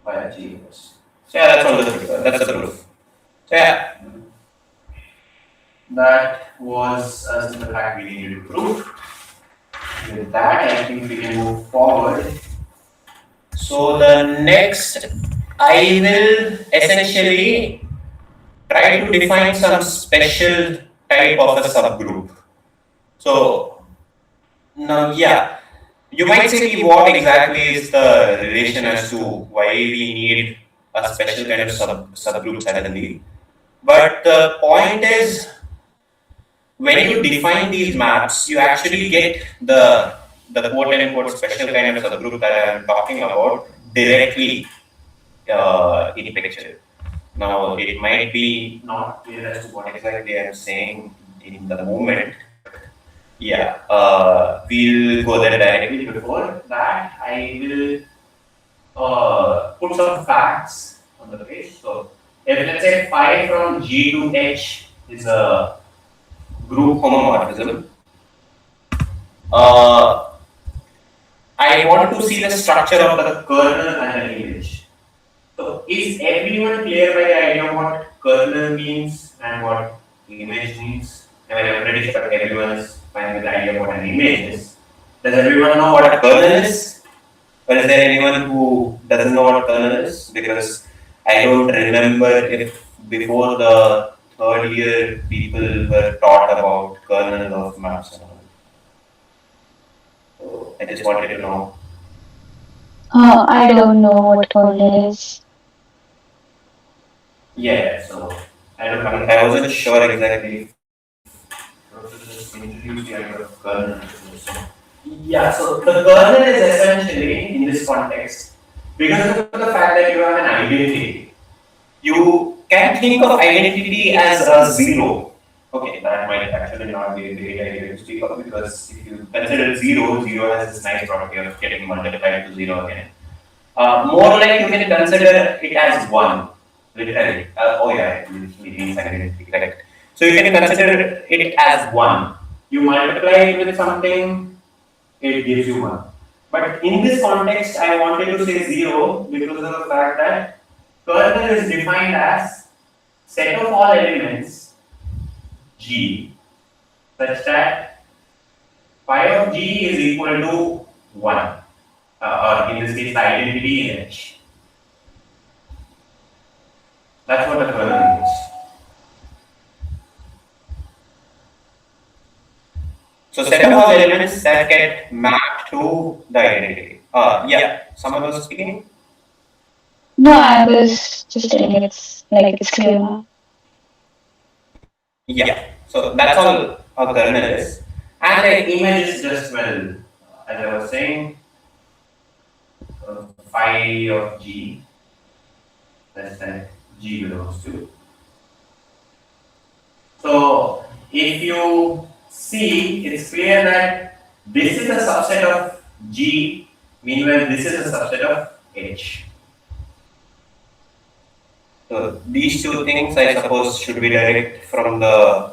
phi of G inverse. So yeah, that's all the proof. That's the proof. So yeah, that was the fact we needed to prove. With that, I think we can move forward. So the next, I will essentially try to define some special type of a subgroup. So now, yeah, you might say what exactly is the relation as to why we need a special kind of subgroup suddenly. But the point is, when you define these maps, you actually get the quote unquote special kind of subgroup that I am talking about directly in picture. Now, it might be not clear as to what exactly I am saying in the moment, but yeah, we'll go there directly. Before that, I will put some facts on the page. So, if let's say phi from G to H is a group homomorphism, I want to see the structure of the kernel and the image. So is everyone clear by the idea of what kernel means and what image means? I mean, I'm pretty sure everyone is fine with the idea of what an image is. Does everyone know what a kernel is? Or is there anyone who doesn't know what kernel is? Because I don't remember if before the third year people were taught about kernel of maps and all. So I just wanted to know. I don't know what kernel is. Yeah, so I wasn't sure exactly. So just introduce the idea of kernel. Yeah, so the kernel is essentially in this context because of the fact that you have an identity. You can think of identity as a zero. Okay, that might actually not be a great idea to speak of because if you consider zero, zero has this nice property of getting multiplied to zero again. More like you can consider it as one, literally. Oh yeah, it means identity, correct. So you can consider it as one. You multiply it with something, it gives you one. But in this context, I wanted to say zero because of the fact that kernel is defined as set of all elements G such that phi of G is equal to 1, or in this case, the identity in H. That's what the kernel means. So set of all elements that get mapped to the identity. Yeah, someone was speaking? No, I was just telling it's clear now. Yeah, so that's all a kernel is. And the image is just, well, as I was saying, phi of G, that's that G belongs to. So if you see, it's clear that this is a subset of G, meanwhile this is a subset of H. So these two things, I suppose, should be direct from the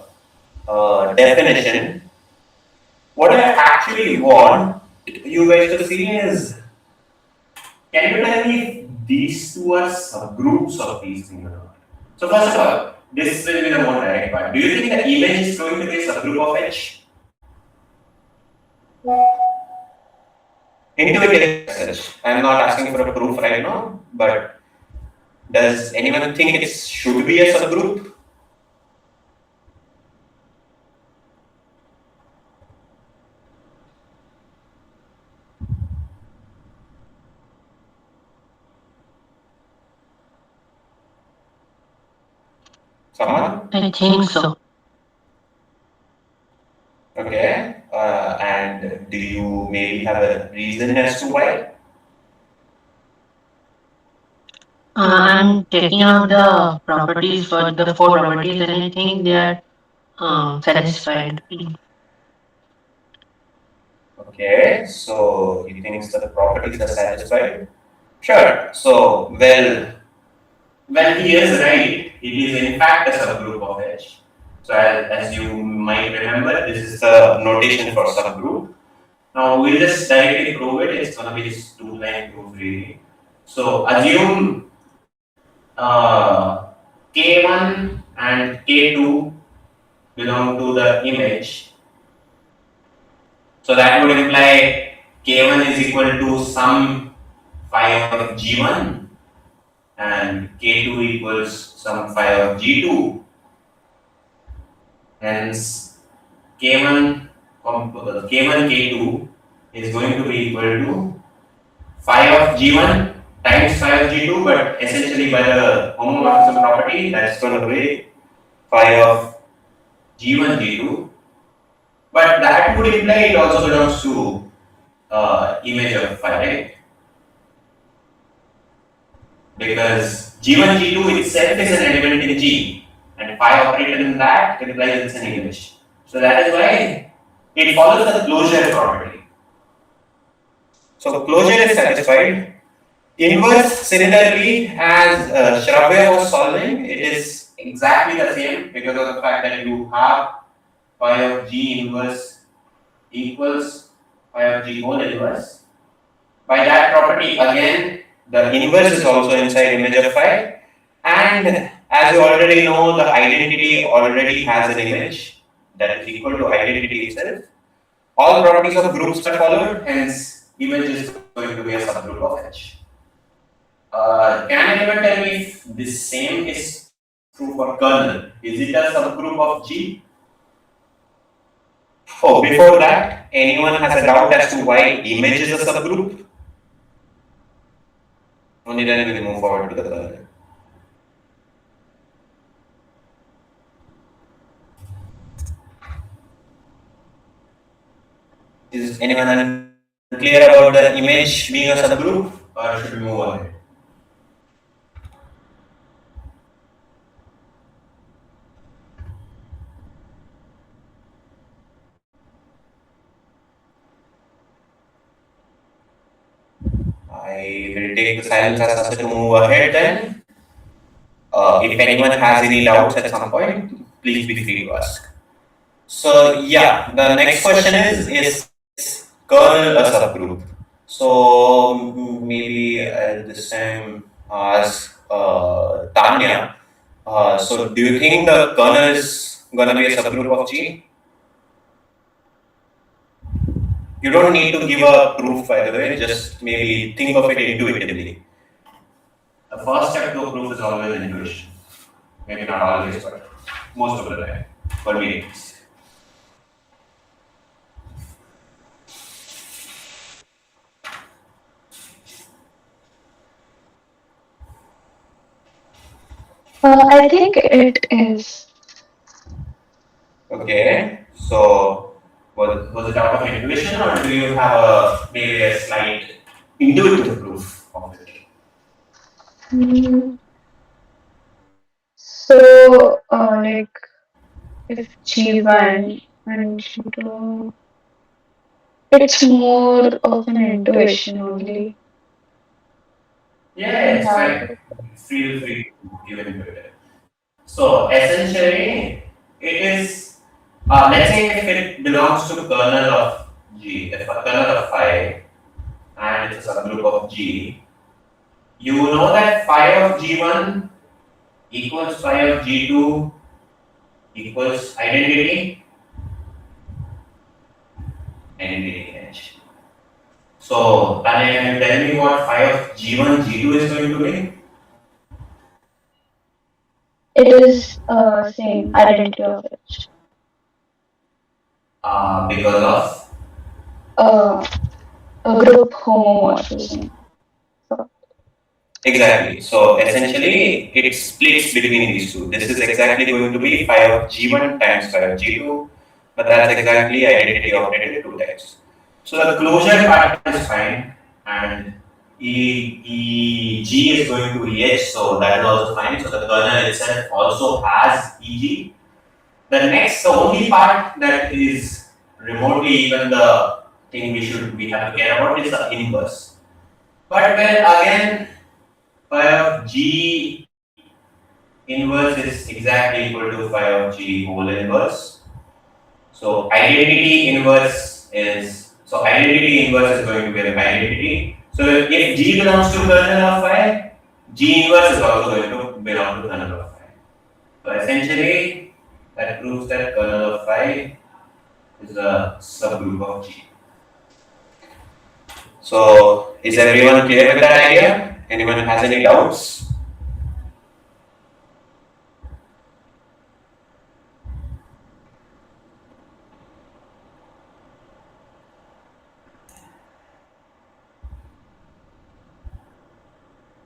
definition. What I actually want you guys to see is, can you tell me if these two are subgroups of these things or not? So first of all, this will be the more direct part. Do you think the image is going to be a subgroup of H? Intuitive research. I'm not asking for a proof right now, but does anyone think it should be a subgroup? Someone? I think so. Okay. And do you maybe have a reason as to why? I'm checking out the properties for the four properties, and I think they are satisfied. Okay. So he thinks that the properties are satisfied. Sure. So well, he is right. It is in fact a subgroup of H. So as you might remember, this is the notation for subgroup. Now we'll just directly prove it. It's gonna be this two-line proof really. So assume K1 and K2 belong to the image. So that would imply K1 is equal to some phi of G1 and K2 equals some phi of G2. Hence K1 K2 is going to be equal to phi of G1 times phi of G2, but essentially by the homomorphism property, that's going to be phi of G1 G2. But that would imply it also belongs to image of phi, right? Because G1 G2 itself is an element in G, and phi operated in that implies it's an image. So that is why it follows the closure property. So closure is satisfied. Inverse, similarly, as Shravya was solving, it is exactly the same because of the fact that you have phi of G inverse equals phi of G whole inverse. By that property, again, the inverse is also inside image of phi. And as you already know, the identity already has an image that is equal to identity itself. All properties of groups are followed, hence image is going to be a subgroup of H. Can anyone tell me if this same is true for kernel? Is it a subgroup of G? Oh, before that, anyone has a doubt as to why image is a subgroup? Only then we will move forward to the kernel. Is anyone unclear about the image being a subgroup, or should we move ahead? I will take the silence as answer to move ahead then. If anyone has any doubts at some point, please be free to ask. So yeah, the next question is kernel a subgroup? So maybe I'll this time ask Tanya. So do you think the kernel is gonna be a subgroup of G? You don't need to give a proof, by the way, just maybe think of it intuitively. The first step to a proof is always intuition. Maybe not always, but most of the time, for me at least. I think it is. Okay, so was it out of intuition, or do you have a maybe a slight intuitive proof of it? Mm, So, like, if G1 and G2, it's more of an intuition only. Yeah, it's fine. Feel free to give into it. So essentially, it is. Let's say if it belongs to kernel of G, if a kernel of phi, and it's a subgroup of G, you know that phi of G1 equals phi of G2 equals identity H. So, Tanya, can you tell me what phi of G1, G2 is going to be? It is same identity of H. Because of Uh, a group homomorphism. So, exactly. So essentially, it splits between these two. This is exactly going to be phi of G1 times phi of G2, but that's exactly identity operated two times. So the closure part is fine, and G is going to EH, so that is also fine. So the kernel itself also has EG. The only part that is remotely even the thing we have to care about is the inverse. But well, again, phi of G inverse is exactly equal to phi of G whole inverse. So identity inverse is going to be the identity. So if G belongs to kernel of phi, G inverse is also going to belong to kernel of phi. So essentially, that proves that kernel of phi is a subgroup of G. So is everyone clear with that idea? Anyone has any doubts?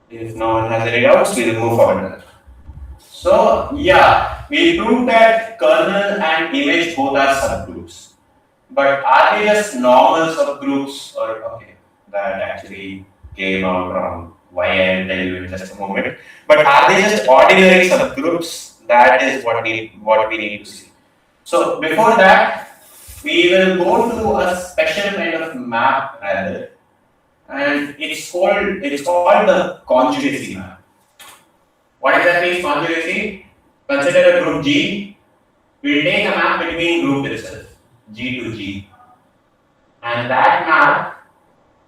If no one has any doubts, we'll move forward. So yeah, we proved that kernel and image both are subgroups. But are they just normal subgroups, or okay, that actually came out wrong. Why I'll tell you in just a moment. But are they just ordinary subgroups? That is what we need to see. So before that, we will go to a special kind of map rather, and it's called the conjugacy map. What exactly is conjugacy? Consider a group G. We'll take a map between group itself, G to G, and that map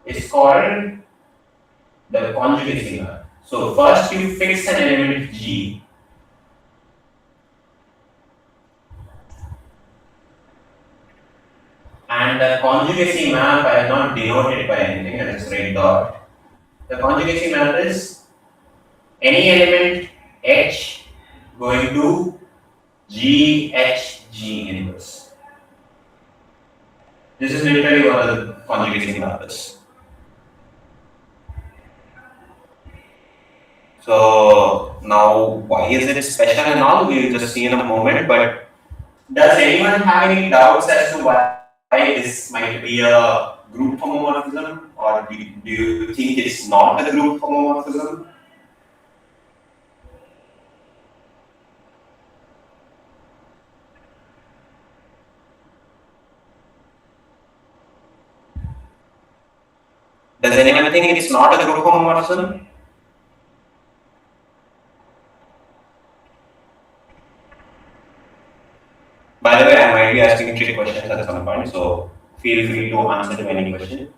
is It's called the conjugacy map. So first you fix an element G, and the conjugacy map I have not denoted by anything, I just write dot. The conjugacy map is any element H going to G H G inverse. This is literally what the conjugacy map is. So now why is it special and all, we'll just see in a moment, but does anyone have any doubts as to why this might be a group homomorphism, or do you think it's not a group homomorphism? Does anyone think it's not a group homomorphism? By the way, I might be asking trick questions at some point, so feel free to answer to any question.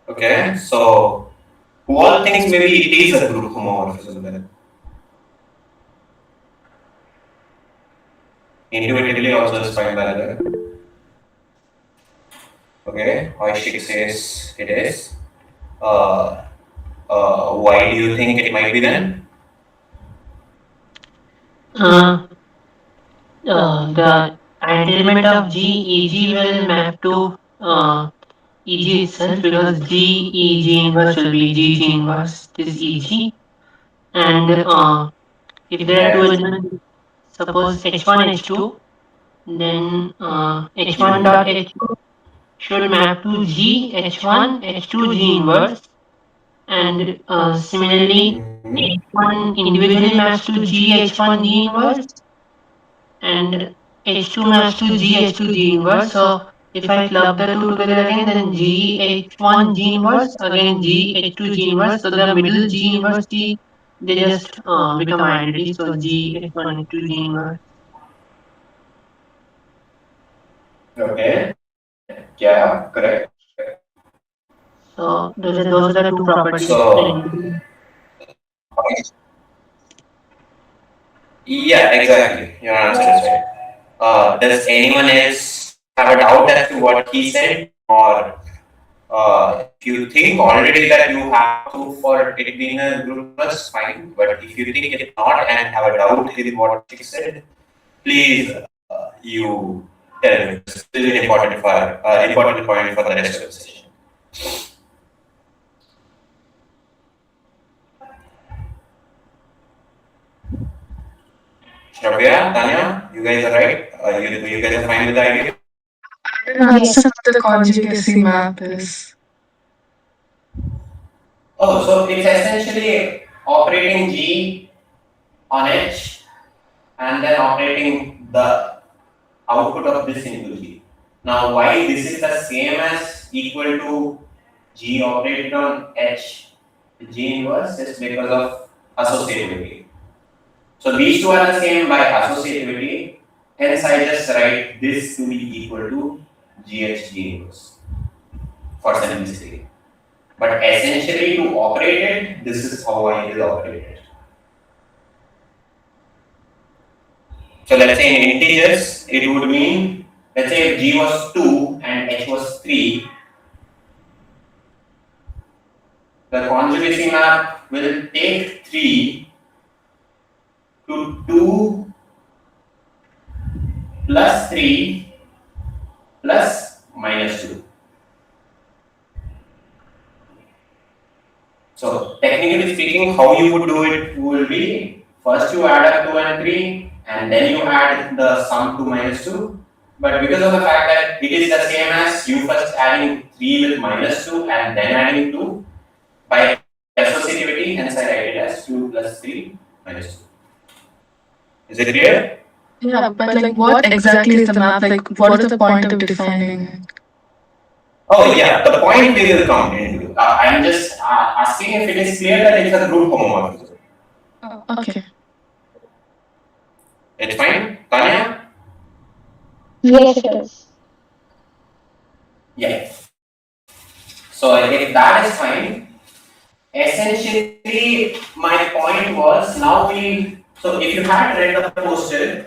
Okay, so who all thinks maybe it is a group homomorphism then? Intuitively also is fine, by the way. Okay, Aishik says it is. Why do you think it might be then? The anti-element of G, EG will map to EG itself because G, EG inverse will be GG inverse. This is EG. And if there are two elements, suppose H1, H2, then H1 dot H2 should map to G, H1, H2, G inverse. And similarly, H1 individually maps to G, H1, G inverse. And H2 maps to G, H2, G inverse. So if I club the two together again, then G, H1, G inverse, again G, H2, G inverse. So the middle G inverse G, they just become identity. So G, H1, H2, G inverse. Okay, yeah, correct. So those are the two properties. So yeah, exactly. Your answer is right. Does anyone else have a doubt as to what he said, or if you think already that you have proof for it being a group plus, fine. But if you think it's not and have a doubt in what she said, please you tell me. This is an important point for the rest of the session. Shravya, Tanya, you guys are right. You guys are fine with the idea. I don't understand what the conjugacy map is. Oh, so it's essentially operating G on H and then operating the output of this into G. Now, why this is the same as equal to G operated on H, G inverse, is because of associativity. So these two are the same by associativity. Hence, I just write this to be equal to GH G inverse for simplicity. But essentially, to operate it, this is how it is operated. So let's say in integers, it would mean, let's say if G was 2 and H was 3, the conjugacy map will take 3 to 2 plus 3 plus minus 2. So technically speaking, how you would do it will be, first you add up 2 and 3 and then you add the sum 2 minus 2. But because of the fact that it is the same as you first adding 3 with minus 2 and then adding 2, by associativity, hence I write it as 2 plus 3 minus 2. Is it clear? Yeah, but like what exactly is the map? Like what is the point of defining it? Oh yeah, the point we will come into. I'm just asking if it is clear that it's a group homomorphism. Okay. It's fine, Tanya? Yes, it is. Yeah. So if that is fine, essentially my point was now so if you had read the poster,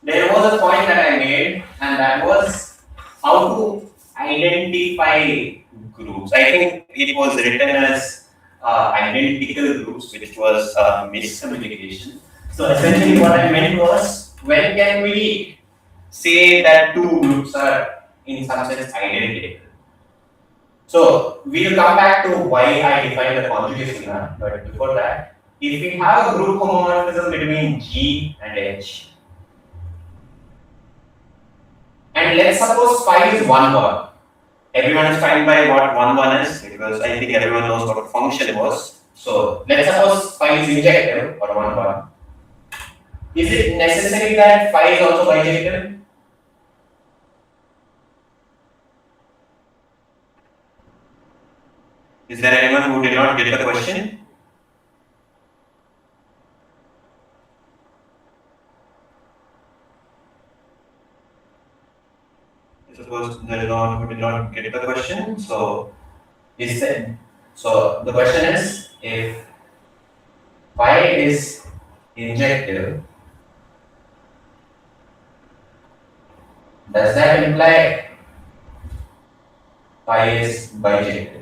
there was a point that I made, and that was how to identify groups. I think it was written as identical groups, which was miscommunication. So essentially, what I meant was, when can we say that two groups are in some sense identical? So we'll come back to why I define the conjugation now, but before that, if we have a group homomorphism between G and H, and let's suppose phi is 1 1. Everyone is fine by what 1 1 is, because I think everyone knows what function was. So let's suppose phi is injective or 1 1. Is it necessary that phi is also bijective? Is there anyone who did not get the question? I suppose there is no one who did not get the question. So so the question is, if phi is injective, does that imply phi is bijective?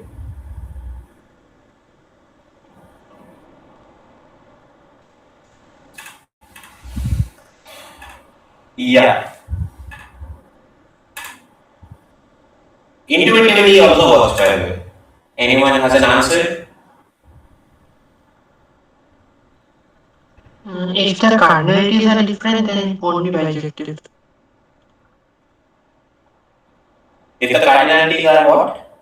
Yeah. Intuitivity also works, by the way. Anyone has an answer? If the cardinalities are different, then it won't be bijective. If the cardinalities are what?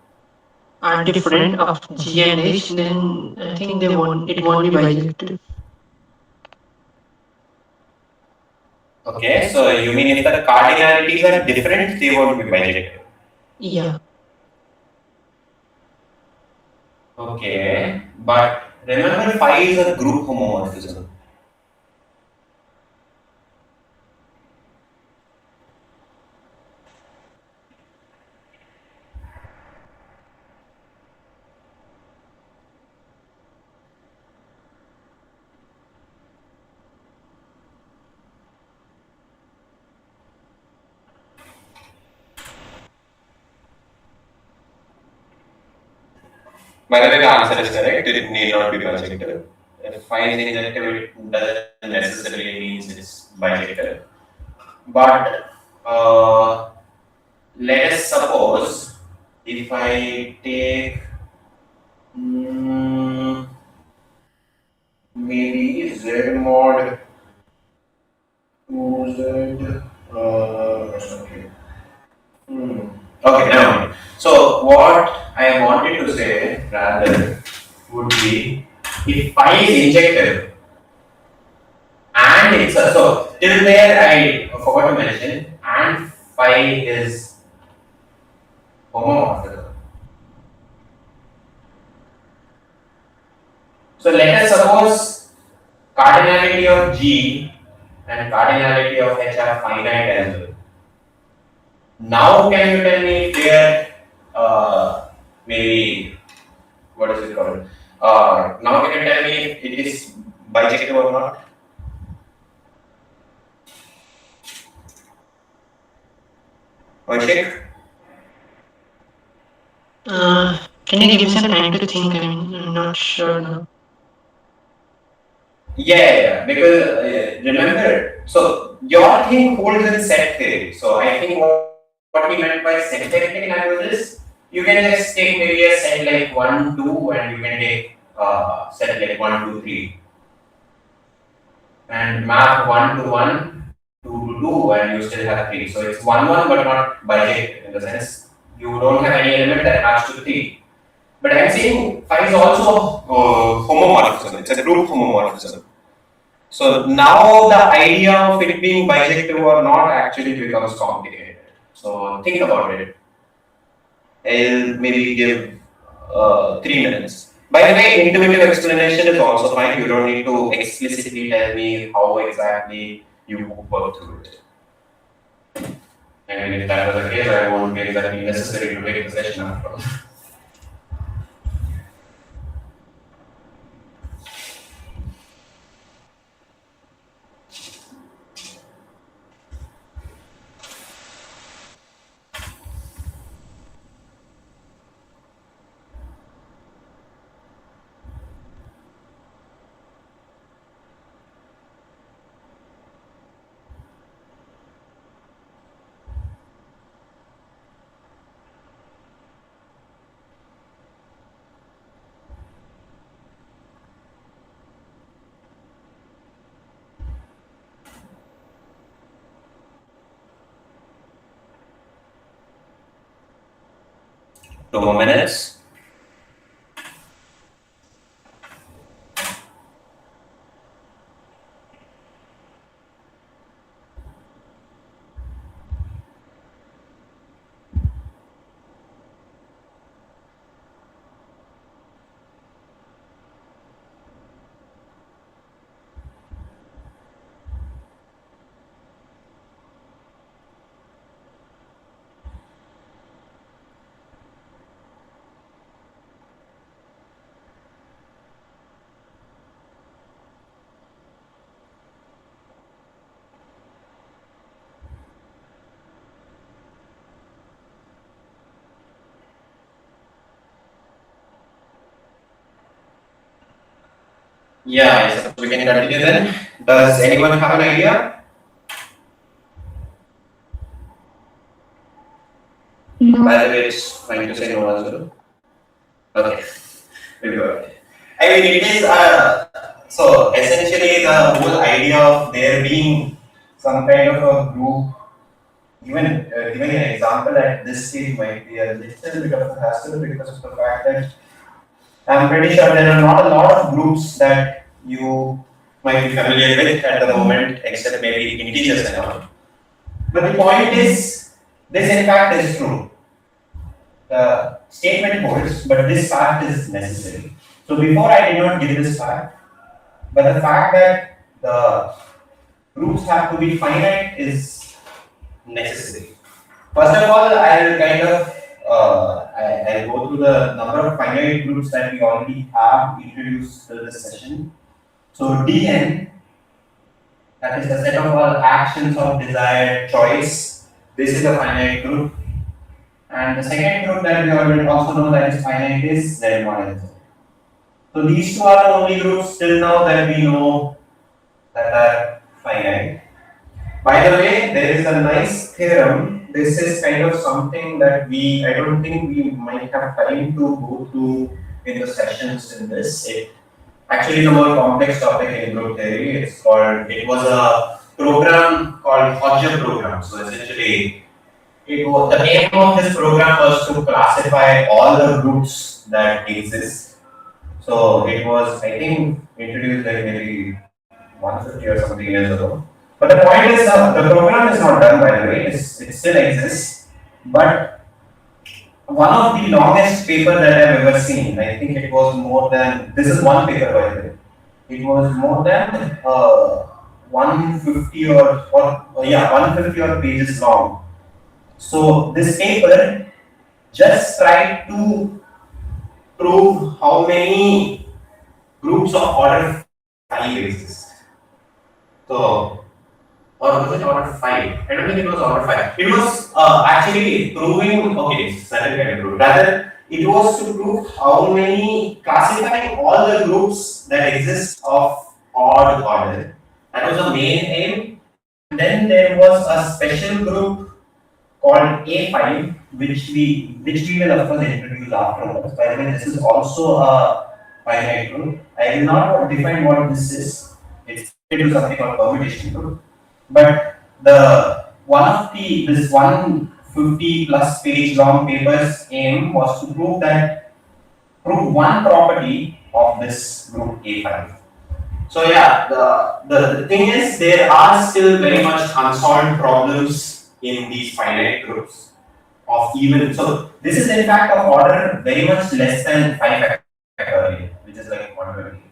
Are different of G and H, then I think they won't. It won't be bijective. Okay, so you mean if the cardinalities are different, they won't be bijective? Yeah. Okay, but remember phi is a group homomorphism. By the way, the answer is correct. It need not be bijective. If phi is injective, it doesn't necessarily mean it's bijective. But let us suppose if I take maybe Z mod 2Z. Okay. Okay, never mind. So what I wanted to say rather would be, if phi is injective and it's so till there I forgot to mention, and phi is homomorphism. So let us suppose cardinality of G and cardinality of H are finite as well. Now can you tell me if they are maybe what is it called? Now can you tell me if it is bijective or not? Abhishek? Can you give me some time to think? I mean, I'm not sure now. Yeah, because remember, so your thing holds in set theory. So I think what we meant by set theoretic languages, you can just take maybe a set like 1, 2, and you can take set like 1, 2, 3, and map 1 to 1, 2 to 2, and you still have 3. So it's 1, 1, but not bijective in the sense you don't have any element that adds to 3. But I'm saying phi is also homomorphism. It's a group homomorphism. So now the idea of it being bijective or not actually becomes complicated. So think about it. I'll maybe give 3 minutes. By the way, intuitive explanation is also fine. You don't need to explicitly tell me how exactly you work through it. I mean, if that was the case, I won't be exactly necessary to take the session after all. 2 more minutes. Yeah, I suppose we can continue then. Does anyone have an idea? No. By the way, it's fine to say no as well. Okay, we'll go ahead. I mean, it is so essentially the whole idea of there being some kind of a group. Even giving an example at this stage might be a little bit of a hassle because of the fact that I'm pretty sure there are not a lot of groups that you might be familiar with at the moment, except maybe integers and all. But the point is, this in fact is true. The statement holds, but this fact is necessary. So before I did not give this fact, but the fact that the groups have to be finite is necessary. First of all, I'll kind of I'll go through the number of finite groups that we already have introduced to this session. So Dn, that is the set of all actions of desired choice. This is a finite group. And the second group that we already also know that is finite is Z1 and Z. So these two are the only groups till now that we know that are finite. By the way, there is a nice theorem. This is kind of something that I don't think we might have time to go through in the sessions in this. It actually is a more complex topic in group theory. It was a program called Hodge program. So essentially, the aim of this program was to classify all the groups that exist. So it was, I think, introduced like maybe 150 or something years ago. But the point is, the program is not done, by the way. It still exists. But one of the longest paper that I've ever seen, I think it was more than, this is one paper, by the way. It was more than 150 150 odd pages long. So this paper just tried to prove how many groups of order 5 exist. So, or was it order 5? I don't think it was order 5. It was actually proving, okay, certain kind of group. Rather, it was to prove how many, classifying all the groups that exist of odd order. That was the main aim. And then there was a special group called A5, which we will of course introduce afterwards. By the way, this is also a finite group. I will not define what this is. It's into something called permutation group. But this 150 plus page long paper's aim was to prove one property of this group A5. So yeah, the thing is there are still very much unsolved problems in these finite groups. of even. So this is in fact of order very much less than 5 factorial, which is like 120.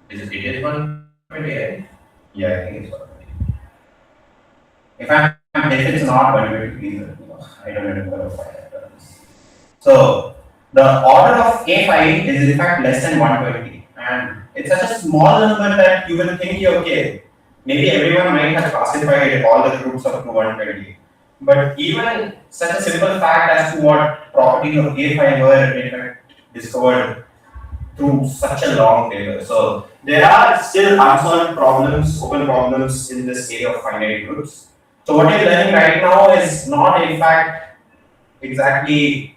It is 120, right? Yeah, I think it's 120. If it's not 120, please let me know. I don't remember what 5 factorial is. So the order of k5 is in fact less than 120, and it's such a small number that you will think, okay, maybe everyone might have classified all the groups up to 120. But even such a simple fact as to what properties of k5 were in fact discovered through such a long table. So there are still unsolved problems, open problems in this area of finite groups. So what you're learning right now is not in fact exactly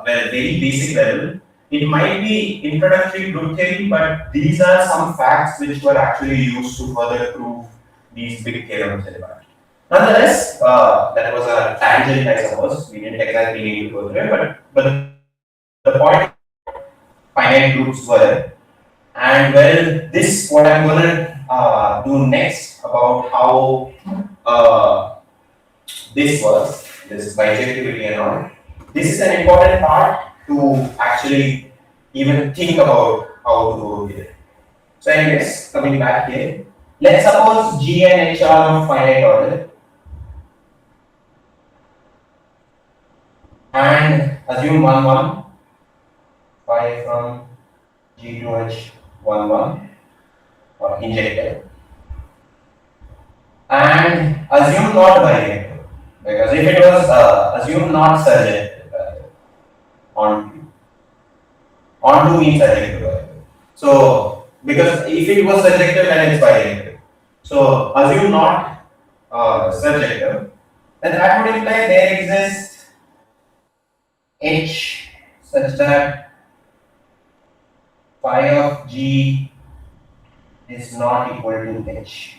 very basic level. It might be introductory group theory, but these are some facts which were actually used to further prove these big theorems in fact. Nonetheless, that was a tangent, I suppose. We didn't exactly need to go there, but the point finite groups were, and well, this what I'm gonna do next about how this works, this bijectivity and all. This is an important part to actually even think about how to go here. So, anyways, coming back here, let's suppose G and H are of finite order, and assume 1 1 phi from G to H 1 1 or injected, and assume not bijective, because if it was assume not surjective on onto means adjective. So because if it was subjective then it's bijective. So assume not subjective, then that would imply there exists H such that phi of G is not equal to H.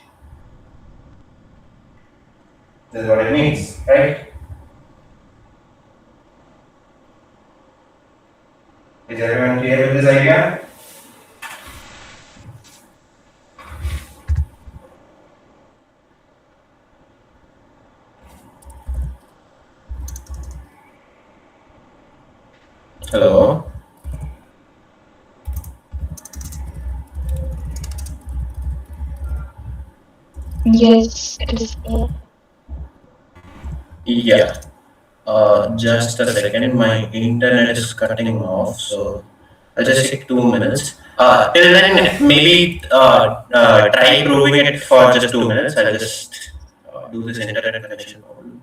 This is what it means, right? Is everyone clear with this idea? Hello? Yes, it is there. Yeah. Just a second, my internet is cutting off, so I'll just take 2 minutes. Till then, maybe try proving it for just 2 minutes. I'll just do this internet connection problem.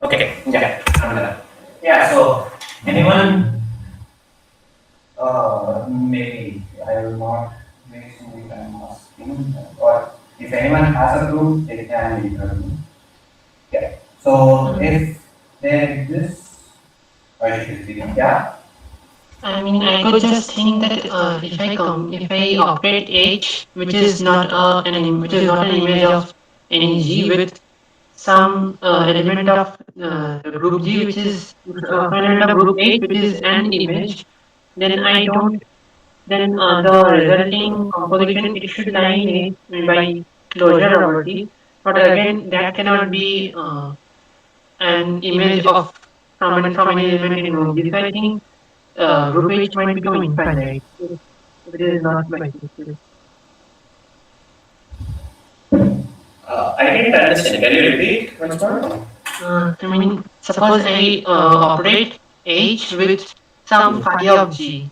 Okay, yeah, I'm done. Yeah, so anyone, maybe I will not waste any time asking, or if anyone has a proof, they can leave a room. Yeah, so if there exists, or if it is, yeah, I mean, I could just think that if I operate H, which is not which is not an image of any G with some element of the group G, which is some element of group H, which is an image, then I don't. Then the resulting composition it should lie in H by closure property, but again that cannot be an image of from any element in group G. So I think group H might become infinite if it is not bisected. I didn't understand. Can you repeat once more? Suppose I operate H with some phi of G,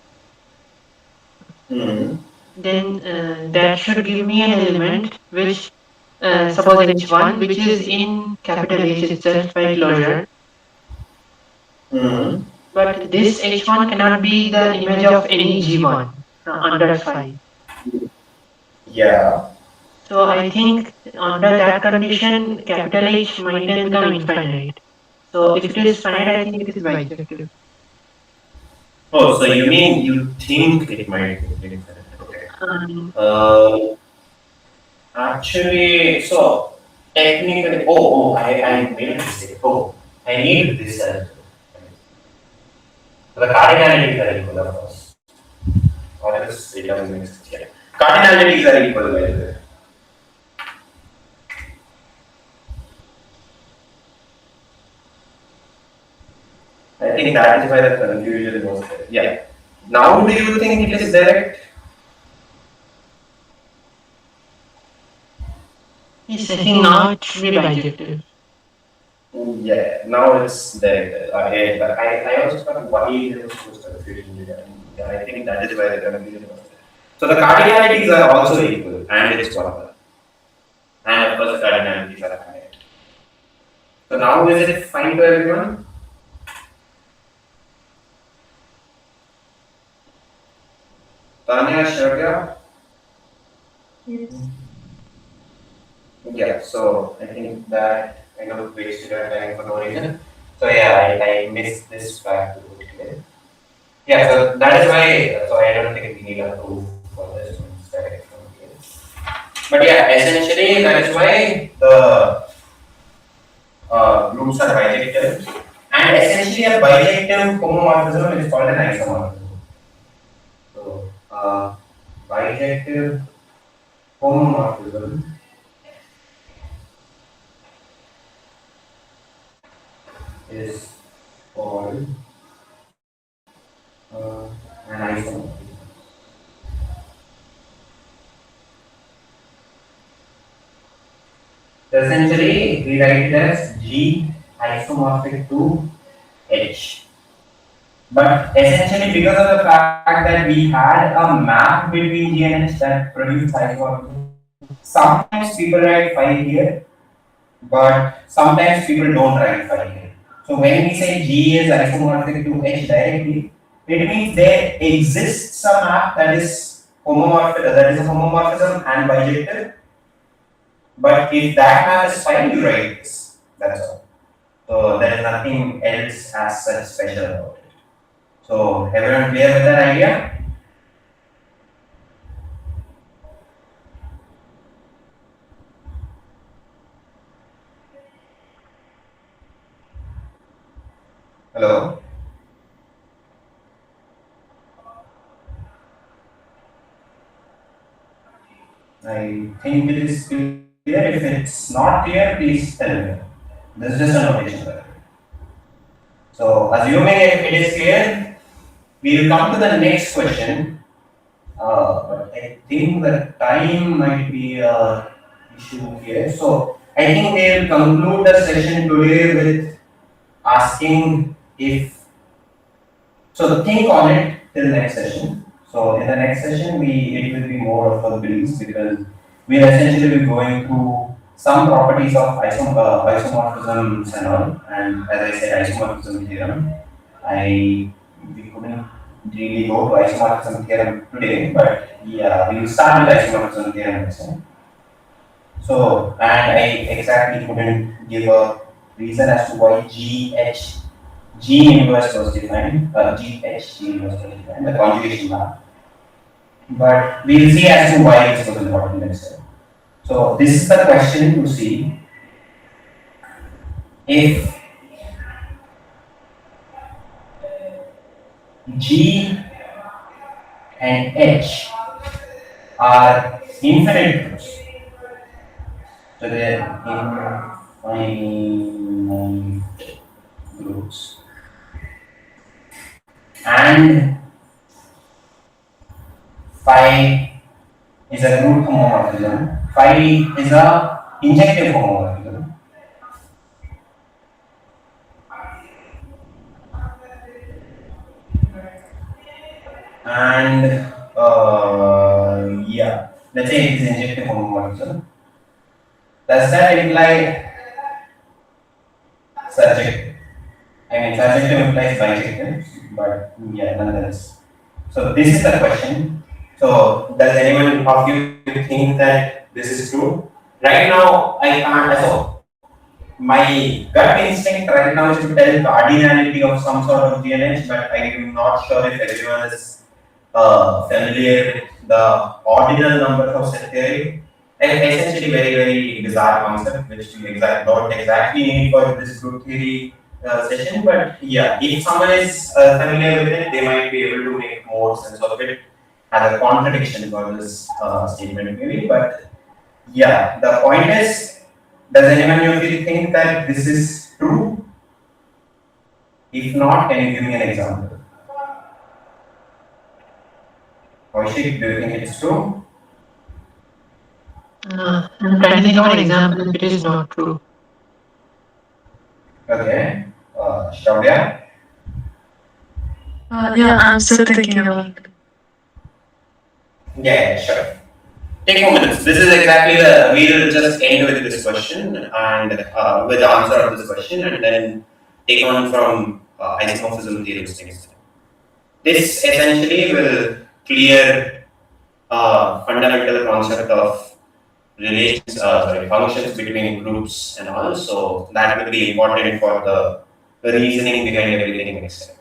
Hmm. then that should give me an element which, suppose H1, which is in capital H itself by closure. Hmm. But this H1 cannot be the image of any G1 under phi. Yeah. So I think under that condition, capital H might then become infinite. So if it is finite, I think it is bijective. Oh, so you mean you think it might be infinite? Okay. Um, Uh, Actually, so technically, I made a mistake. Oh, I need this as well. So the cardinalities are equal, of course. Or else it doesn't make sense. Yeah. Cardinalities are equal, by the way. I think that is why the confusion was there. Yeah. Now, do you think it is direct? yes, I think now it should be bijective. Yeah, now it's direct. Okay, but I also thought why there was so much confusion there. Yeah, I think that is why the confusion was there. So the cardinalities are also equal, and it's one. And of course, the cardinalities are higher. So now is it fine to everyone? Tanya, Shravya? Yeah, so I think that kind of wasted our time for no reason. So yeah, I missed this fact today. Yeah, so that is why, so I don't think we need a proof for this one. It's direct from here. But yeah, essentially that is why the groups are bijective. And essentially a bijective homomorphism is called an isomorphism. So bijective homomorphism is called an isomorphism. So essentially, we write it as G isomorphic to H. But essentially, because of the fact that we had a map between G and H that produced isomorphism, sometimes people write phi here, but sometimes people don't write phi here. So when we say G is isomorphic to H directly, it means there exists a map that is a homomorphism and bijective. But if that map is fine, you write this. That's all. So there is nothing else as such special about it. So everyone clear with that idea? Hello? I think it is clear. If it's not clear, please tell me. This is just a notation. So assuming if it is clear, we will come to the next question. But I think the time might be a issue here. So I think we will conclude the session today with asking if, so think on it till next session. So in the next session, it will be more of a beliefs because we are essentially going through some properties of isomorphisms and all. And as I said, isomorphism theorem. We couldn't really go to isomorphism theorem today, but yeah, we will start with isomorphism theorem next time. So, and I exactly couldn't give a reason as to why G inverse was defined, G inverse was defined, the conjugation map. But we'll see as to why this was important next time. So this is the question to see if G and H are infinite groups. So they are infinite groups. And phi is a group homomorphism. Phi is a injective homomorphism. And yeah, let's say it is injective homomorphism. Does that imply subjective? I mean, subjective implies bijective, but yeah, nonetheless. So this is the question. So does anyone of you think that this is true? Right now, I can't. So my gut instinct right now is to tell cardinality of some sort of GNH, but I'm not sure if everyone is familiar with the ordinal numbers of set theory. Essentially, very very bizarre concept which we don't exactly need for this group theory session. But yeah, if someone is familiar with it, they might be able to make more sense of it as a contradiction for this statement, maybe. But yeah, the point is, does anyone of you think that this is true? If not, can you give me an example? Kaushik, do you think it's true? I'm trying to think of an example if it is not true. Okay. Shravya? Yeah, I'm still thinking about it. Yeah, sure. Take 4 minutes. This is exactly the, we'll just end with this question and with the answer of this question and then take on from isomorphism theory things. This essentially will clear fundamental concept of functions between groups and all. So that will be important for the reasoning behind everything next time.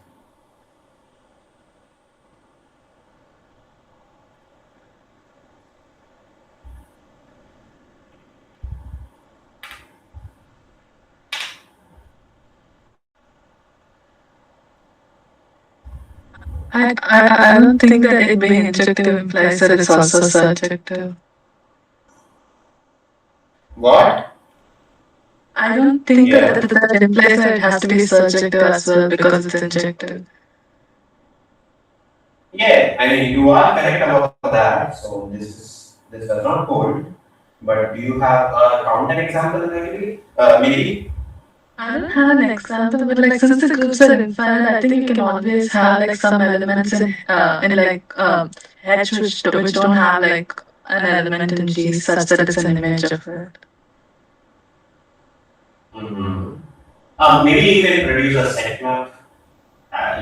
I don't think that it being injective implies that it's also subjective. What? I don't think Yeah. that implies that it has to be subjective as well because it's injective. Yeah, I mean you are correct about that. So this does not hold. But do you have a counter example maybe? Maybe. I don't have an example, but like since the groups are infinite, I think you can always have like some elements in like H which don't have like an element in G such that it's an image of it. Mm-hmm. Maybe you can produce a set map.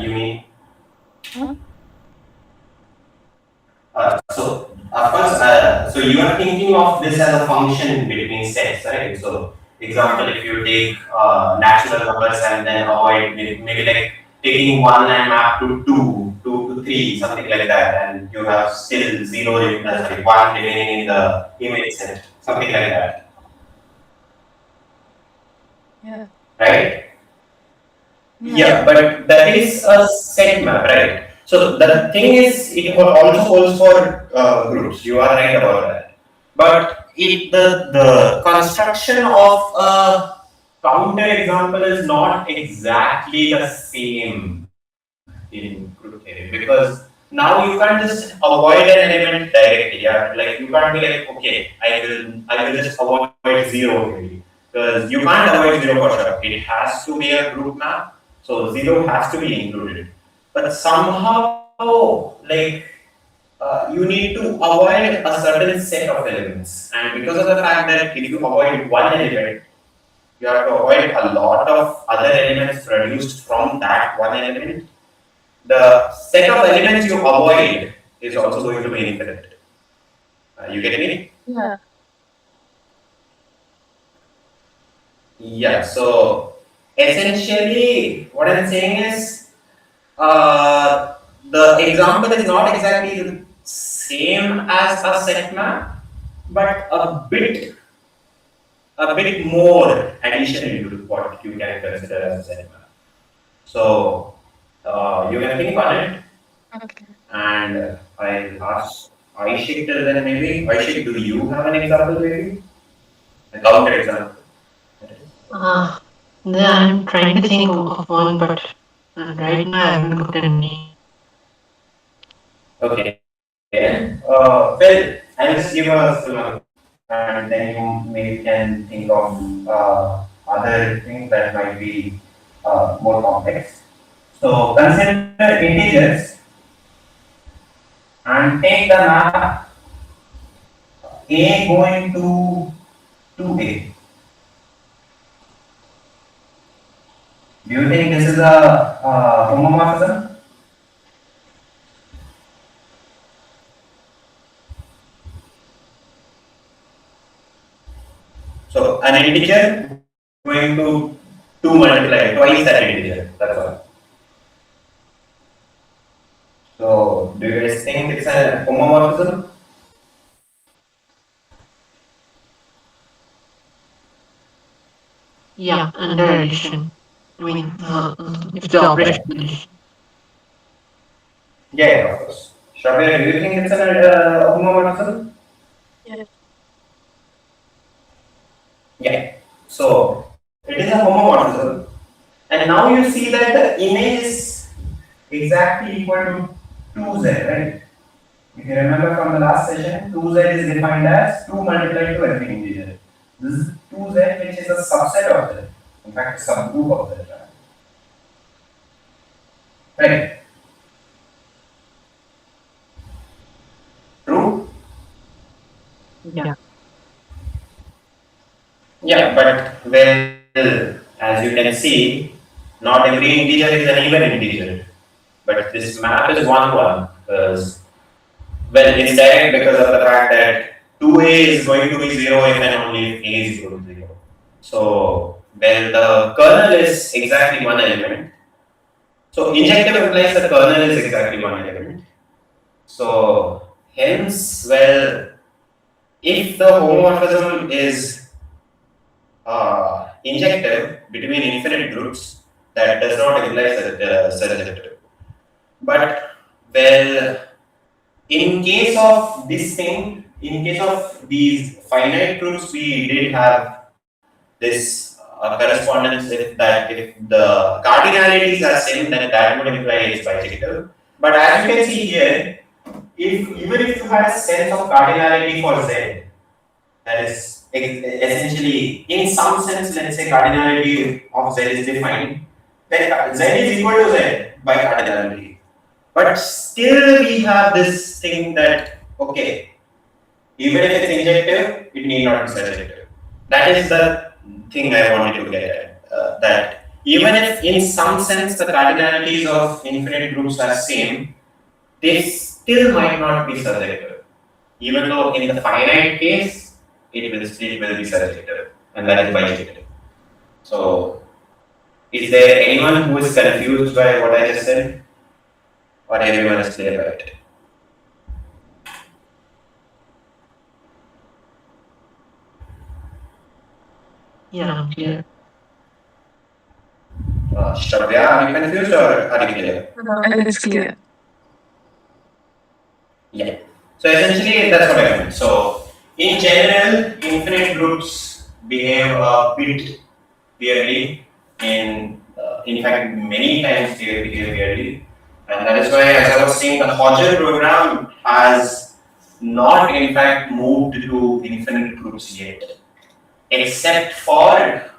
You mean? Huh? Of course, so you are thinking of this as a function between sets, right? So, example, if you take natural numbers and then avoid maybe like taking one and map to two to three, something like that, and you have still zero, one remaining in the image set, something like that, Yeah. right? Yeah, but that is a set map, right? So the thing is, it also holds for groups. You are right about that. But the construction of a counter example is not exactly the same in group theory because now you can't just avoid an element directly. Yeah, like you can't be like, okay, I will just avoid zero maybe because you can't avoid zero for sure. It has to be a group map, so zero has to be included. But somehow, like you need to avoid a certain set of elements, and because of the fact that if you avoid one element, you have to avoid a lot of other elements produced from that one element. The set of elements you avoid is also going to be infinite. You get me? Yeah. Yeah. So essentially, what I'm saying is, uh, the example is not exactly the same as a set map, but a bit more addition to what you can consider as a set map. So you can think on it, Okay. and I'll ask Aishik till then maybe. Aishik, do you have an example maybe? A counter example. Uh, I'm trying to think of one, but right now I haven't got any. Okay. Well, I'll just give a full answer. and then you maybe can think of other things that might be more complex. So consider integers and take the map A going to 2A. Do you think this is a homomorphism? So an integer going to 2 multiply twice that integer. That's all. So do you guys think it's a homomorphism? Yeah, under addition. I mean, if the operation addition. Yeah, of course. Shabir, do you think it's an homomorphism? Yes. Yeah. So it is a homomorphism, and now you see that the image is exactly equal to 2z, right? If you remember from the last session, 2z is defined as 2 multiplied to every integer. This is 2z, which is a subset of z. In fact, a subgroup of z. Right? True? Yeah. Yeah, but well, as you can see, not every integer is an even integer. But this map is 1-1 because, well, it's direct because of the fact that 2a is going to be 0 if and only if a is equal to 0. So, well, the kernel is exactly one element. So, injective implies the kernel is exactly one element. So, hence, well, if the homomorphism is injective between infinite groups, that does not imply surjective. But, well, in case of this thing, in case of these finite groups, we did have this correspondence if the cardinalities are same, then that would imply it's bijective. But as you can see here, if even if you had a sense of cardinality for z, that is essentially in some sense, let's say cardinality of z is defined, then z is equal to z by cardinality. But still, we have this thing that okay, even if it's injective, it need not be surjective. That is the thing I wanted to get at. That even if in some sense the cardinalities of infinite groups are same, they still might not be surjective. Even though in the finite case, it will still be surjective, and that is bijective. So, is there anyone who is confused by what I just said? Or everyone is clear about it? Yeah, I'm clear. Shravya, are you confused or are you clear? No, it's clear. Yeah. So essentially, that's what I meant. So in general, infinite groups behave a bit weirdly. In fact, many times they behave weirdly, and that is why, as I was saying, the Hodger program has not, in fact, moved to infinite groups yet, except for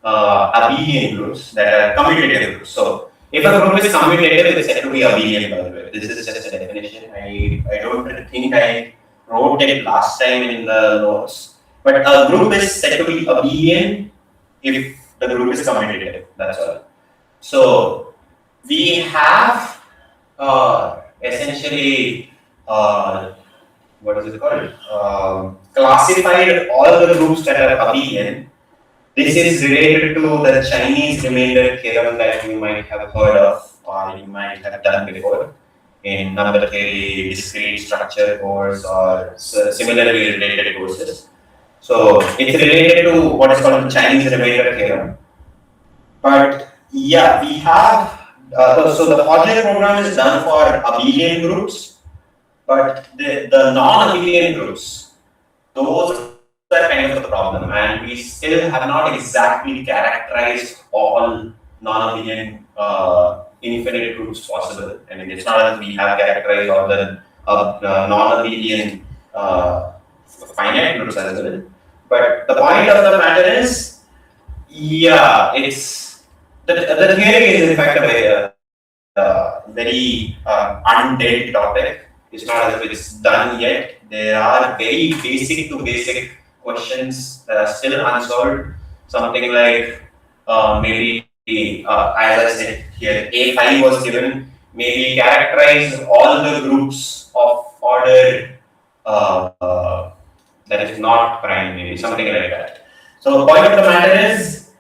abelian groups that are commutative groups. So if a group is commutative, it's said to be abelian, by the way. This is just a definition. I don't think I wrote it last time in the notes. But a group is said to be abelian if the group is commutative. That's all. So we have essentially what is it called? Classified all the groups that are abelian. This is related to the Chinese remainder theorem that you might have heard of or you might have done before in number theory, discrete structure course, or similarly related courses. So it's related to what is called the Chinese remainder theorem. But yeah, we have so the Hodger program is done for abelian groups, but the non-abelian groups, those are kind of the problem, and we still have not exactly characterized all non-abelian infinite groups possible. I mean, it's not that we have characterized all the non-abelian finite groups as well. But the point of the matter is, yeah, it's the theory is in fact a very undead topic. It's not as if it's done yet. There are very basic to basic questions that are still unsolved. Something like maybe, as I said here, A5 was given. Maybe characterize all the groups of order that is not prime, maybe something like that. So the point of the matter is,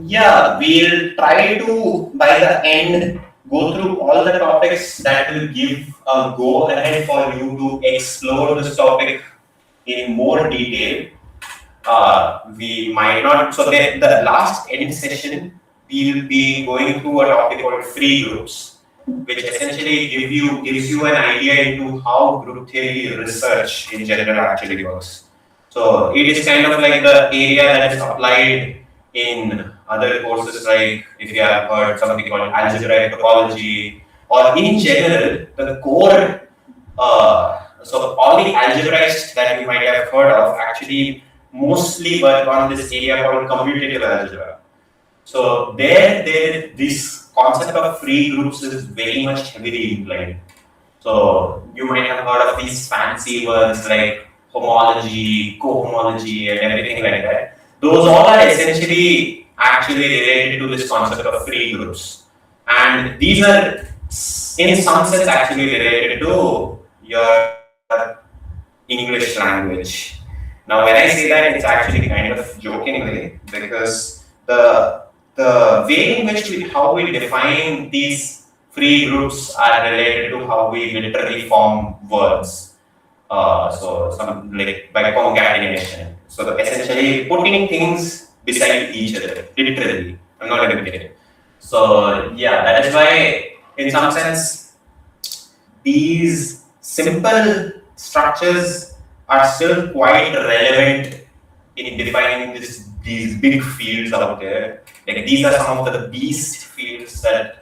yeah, we'll try to, by the end, go through all the topics that will give a go ahead for you to explore this topic in more detail. We might not, so the last end session, we will be going through a topic called free groups, which essentially gives you an idea into how group theory research in general actually works. So it is kind of like the area that is applied in other courses, like if you have heard something called algebraic topology, or in general, the core. So all the algebraists that you might have heard of actually mostly work on this area called commutative algebra. So there this concept of free groups is very much heavily implied. So you might have heard of these fancy words like homology, cohomology, and everything like that. Those all are essentially actually related to this concept of free groups. And these are in some sense actually related to your English language. Now when I say that, it's actually kind of jokingly, because the way in which how we define these free groups are related to how we literally form words. So some like by concatenation. So essentially putting things beside each other, literally. I'm not even kidding. So yeah, that is why in some sense these simple structures are still quite relevant in defining these big fields out there. Like these are some of the beast fields that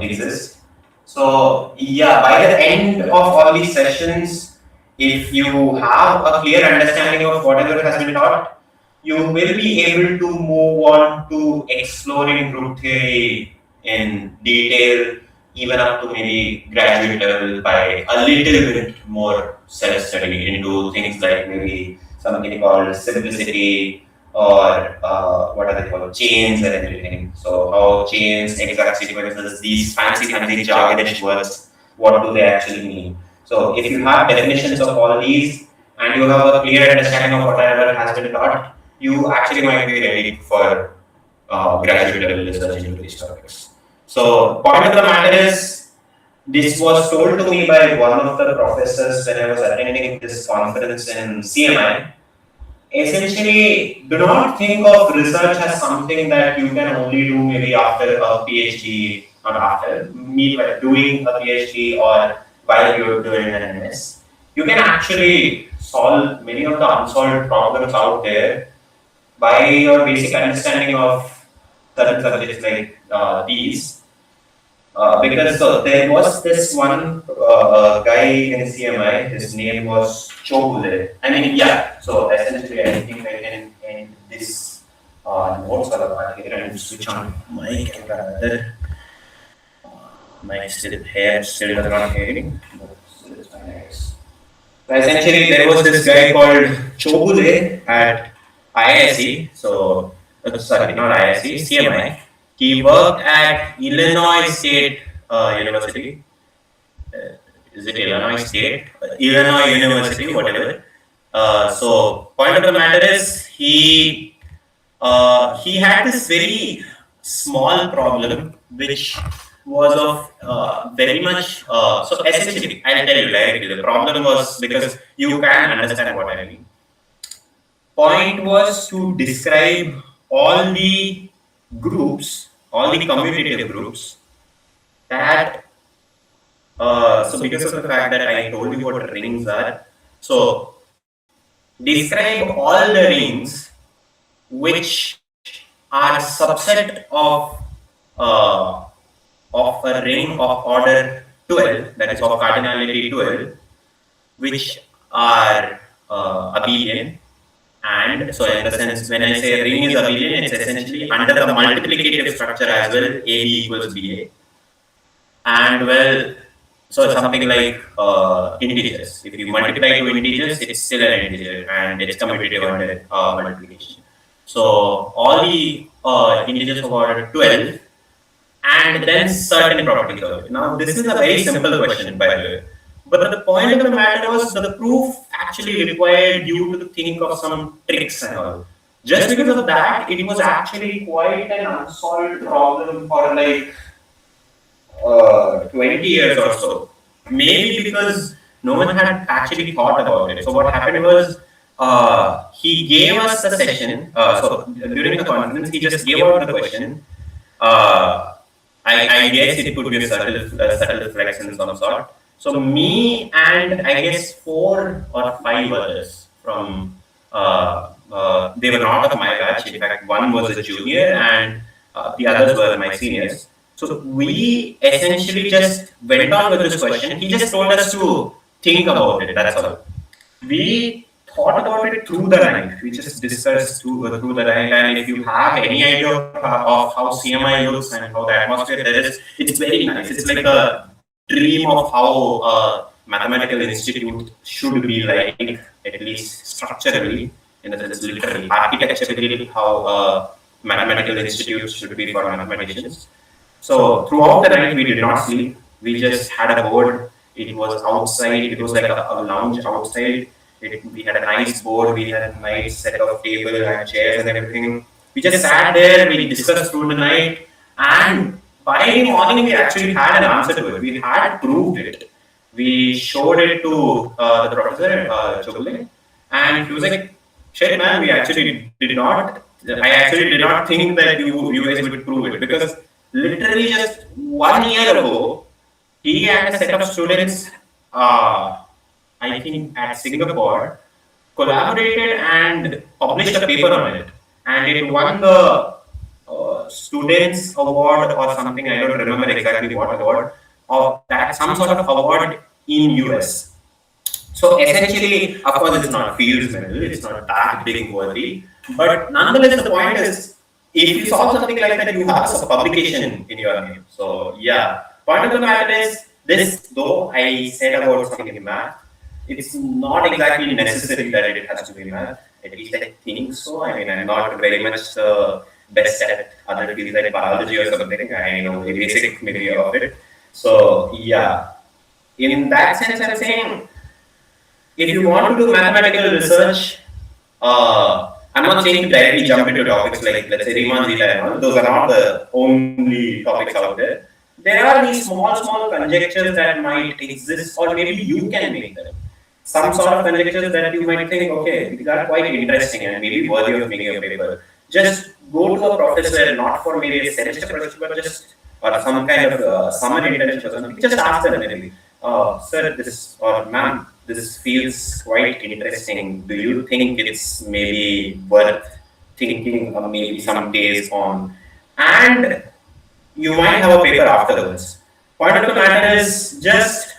exist. So yeah, by the end of all these sessions, if you have a clear understanding of whatever has been taught, you will be able to move on to exploring group theory in detail, even up to maybe graduate level, by a little bit more self-study into things like maybe something called simplicity, or what are they called, chains and everything. So how chains, exact sequences, these fancy jargonish words, what do they actually mean? So if you have definitions of all these and you have a clear understanding of whatever has been taught, you actually might be ready for graduate level research into these topics. So point of the matter is, this was told to me by one of the professors when I was attending this conference in CMI. Essentially, do not think of research as something that you can only do maybe after a PhD, not after, me doing a PhD or while you're doing an MS. You can actually solve many of the unsolved problems out there by your basic understanding of certain subjects like these. Because so there was this one guy in CMI, his name was Chobule. I mean, yeah, so essentially I think I can end this notes part here and switch on my camera. Rather. My hair still does not hearing, but still it's fine, I guess. So essentially, there was this guy called Chobule at IISc. So, sorry, not IISc, CMI. He worked at Illinois State University. Is it Illinois State? Illinois University, whatever. So, point of the matter is, he had this very small problem, which was of very much. So essentially, I'll tell you directly. The problem was, because you can understand what I mean. Point was to describe all the groups, all the commutative groups that. So because of the fact that I told you what rings are, so describe all the rings which are subset of a ring of order 12, that is of cardinality 12, which are abelian. And so, in the sense, when I say a ring is abelian, it's essentially under the multiplicative structure as well, AB equals BA. And well, so something like integers. If you multiply two integers, it's still an integer and it's commutative under multiplication. So all the integers of order 12 and then certain properties of it. Now, this is a very simple question, by the way. But the point of the matter was the proof actually required you to think of some tricks and all. Just because of that, it was actually quite an unsolved problem for like 20 years or so. Maybe because no one had actually thought about it. So what happened was he gave us a session. So during the conference, he just gave out the question. Uh, I guess it could be a subtle flex in some sort. So me and I guess 4 or 5 others from they were not of my batch. In fact, one was a junior and the others were my seniors. So we essentially just went on with this question. He just told us to think about it. That's all. We thought about it through the night. We just discussed through the night. And if you have any idea of how CMI looks and how the atmosphere there is, it's very nice. It's like a dream of how a mathematical institute should be like, at least structurally, in the sense literally, architecturally, how a mathematical institute should be for mathematicians. So throughout the night, we did not sleep. We just had a board. It was outside. It was like a lounge outside. We had a nice board. We had a nice set of table and chairs and everything. We just sat there. We discussed through the night, and by the morning, we actually had an answer to it. We had proved it. We showed it to the professor, Chokle, and he was like, "Shit, man, we actually did not. I actually did not think that you guys would prove it because." Literally just 1 year ago, he and a set of students, I think at Singapore, collaborated and published a paper on it. And it won the Students Award or something, I don't remember exactly what award, of that, some sort of award in US. So essentially, of course, it's not Fields Medal, it's not that big worthy, but nonetheless, the point is, if you solve something like that, you have a publication in your name. So yeah, point of the matter is this. Though I said about something in math, it's not exactly necessary that it has to be math. At least I think so. I mean, I'm not very much best at other fields like biology or something. I know the basic maybe of it. So yeah, in that sense, I'm saying if you want to do mathematical research, I'm not saying to directly jump into topics like, let's say, Riemann zeta and all. Those are not the only topics out there. There are these small conjectures that might exist, or maybe you can make them. Some sort of conjectures that you might think, okay, these are quite interesting and maybe worthy of making a paper. Just go to a professor, not for maybe a semester project, but just or some kind of summer internship or something. Just ask them maybe, sir, this or ma'am, this feels quite interesting. Do you think it's maybe worth thinking maybe some days on? And you might have a paper afterwards. Point of the matter is just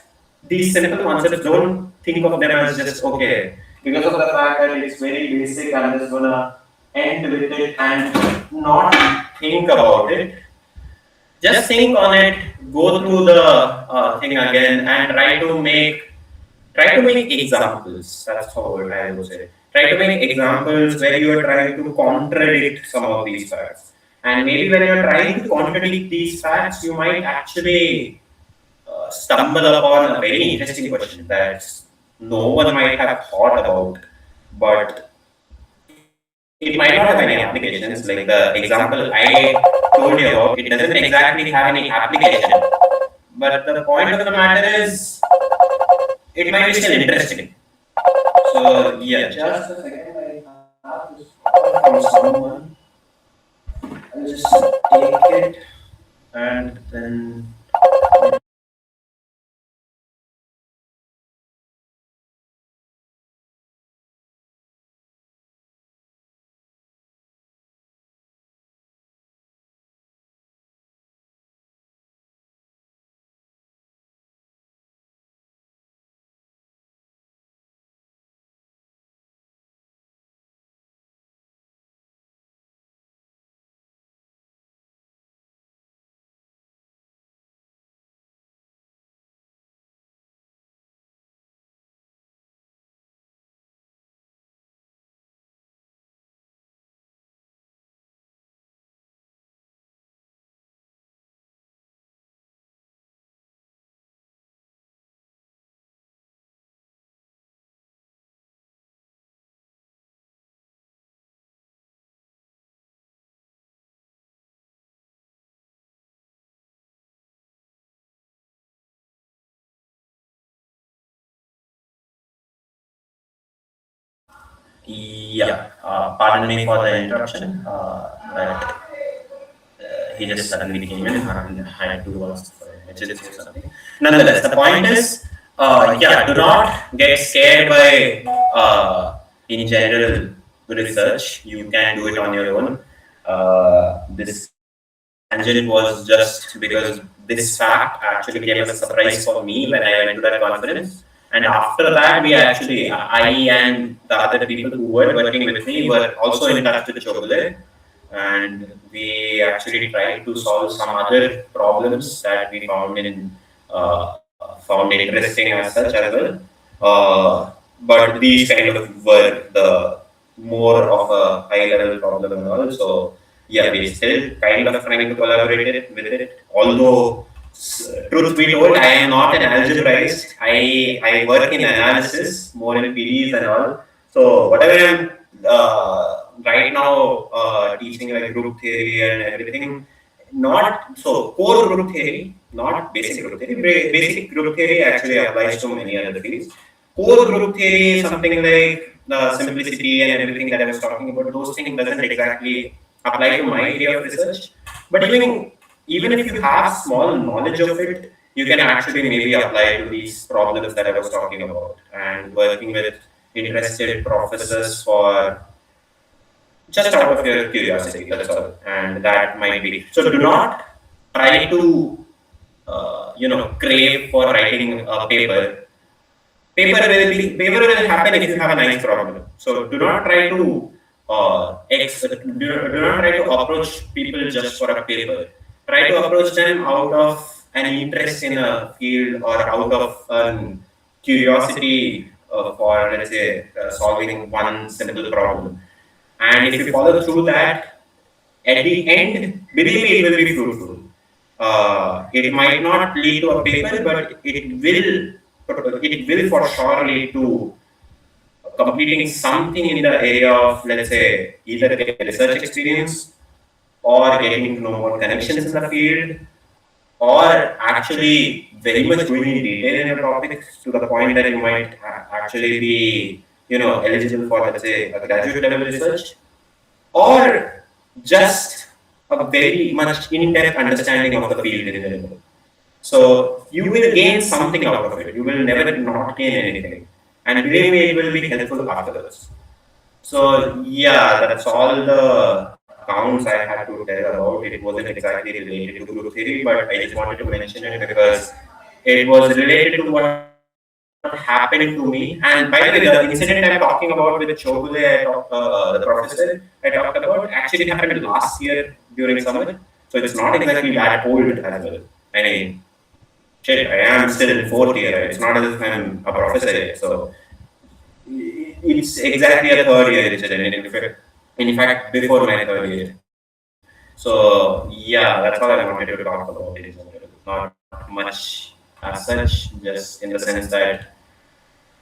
these simple concepts, don't think of them as just okay. Because of the fact that it's very basic, I'm just gonna end with it and not think about it. Just think on it, go through the thing again, and try to make examples. That's how I would say. Try to make examples where you are trying to contradict some of these facts. And maybe when you're trying to contradict these facts, you might actually stumble upon a very interesting question that no one might have thought about, but it might not have any applications. Like the example I told you about, it doesn't exactly have any application. But the point of the matter is, it might be still interesting. So yeah, just a second. I have this call from someone. I'll just take it and then Yeah, pardon me for the interruption, but he just suddenly came in and had to ask for emergency or something. Nonetheless, the point is, yeah, do not get scared by, in general, research. You can do it on your own. This tangent was just because this fact actually came as a surprise for me when I went to that conference. And after that, we actually, I and the other people who were working with me were also in touch with Chogule, and we actually tried to solve some other problems that we found found interesting as such as well. Uh, but these kind of were the more of a high level problem and all. So yeah, we still kind of trying to collaborate with it. Although truth be told, I am not an algebraist. I work in analysis, more in PDs and all. So whatever I'm right now teaching like group theory and everything, not so core group theory, not basic group theory. Basic group theory actually applies to many other fields. Core group theory is something like the simplicity and everything that I was talking about. Those things doesn't exactly apply to my area of research. But even if you have small knowledge of it, you can actually maybe apply to these problems that I was talking about, and working with interested professors for just out of your curiosity, that's all. And that might be so. Do not try to crave for writing a paper. Paper will happen if you have a nice problem. So do not try to do not try to approach people just for a paper. Try to approach them out of an interest in a field or out of curiosity for, let's say, solving one simple problem. And if you follow through that, at the end, believe me, it will be fruitful. It might not lead to a paper, but it will for sure lead to completing something in the area of, let's say, either getting research experience or getting to know more connections in the field, or actually very much going in detail in your topic to the point that you might actually be, eligible for, let's say, a graduate level research, or just a very much in-depth understanding of the field in general. So you will gain something out of it. You will never not gain anything. And believe me, it will be helpful afterwards. So yeah, that's all the accounts I had to tell about. It wasn't exactly related to group theory, but I just wanted to mention it because it was related to what happened to me. And by the way, the incident I'm talking about with Chogule, the professor I talked about, actually happened last year during summer. So it's not exactly that old as well. I mean, shit, I am still in fourth year. It's not as if I'm a professor yet. So it's exactly a third year incident. In fact, before my third year. So yeah, that's all I wanted to talk about in general. Not much as such, just in the sense that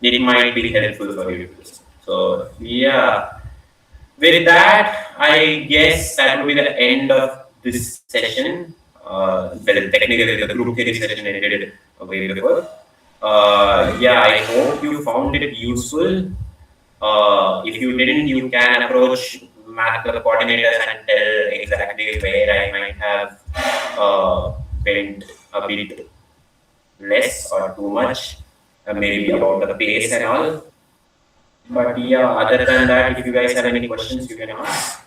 it might be helpful for you. So yeah, with that, I guess that would be the end of this session. Well, technically the group theory session ended way before. Yeah, I hope you found it useful. If you didn't, you can approach math club coordinators and tell exactly where I might have bent a bit less or too much, maybe about the pace and all. But yeah, other than that, if you guys have any questions, you can ask.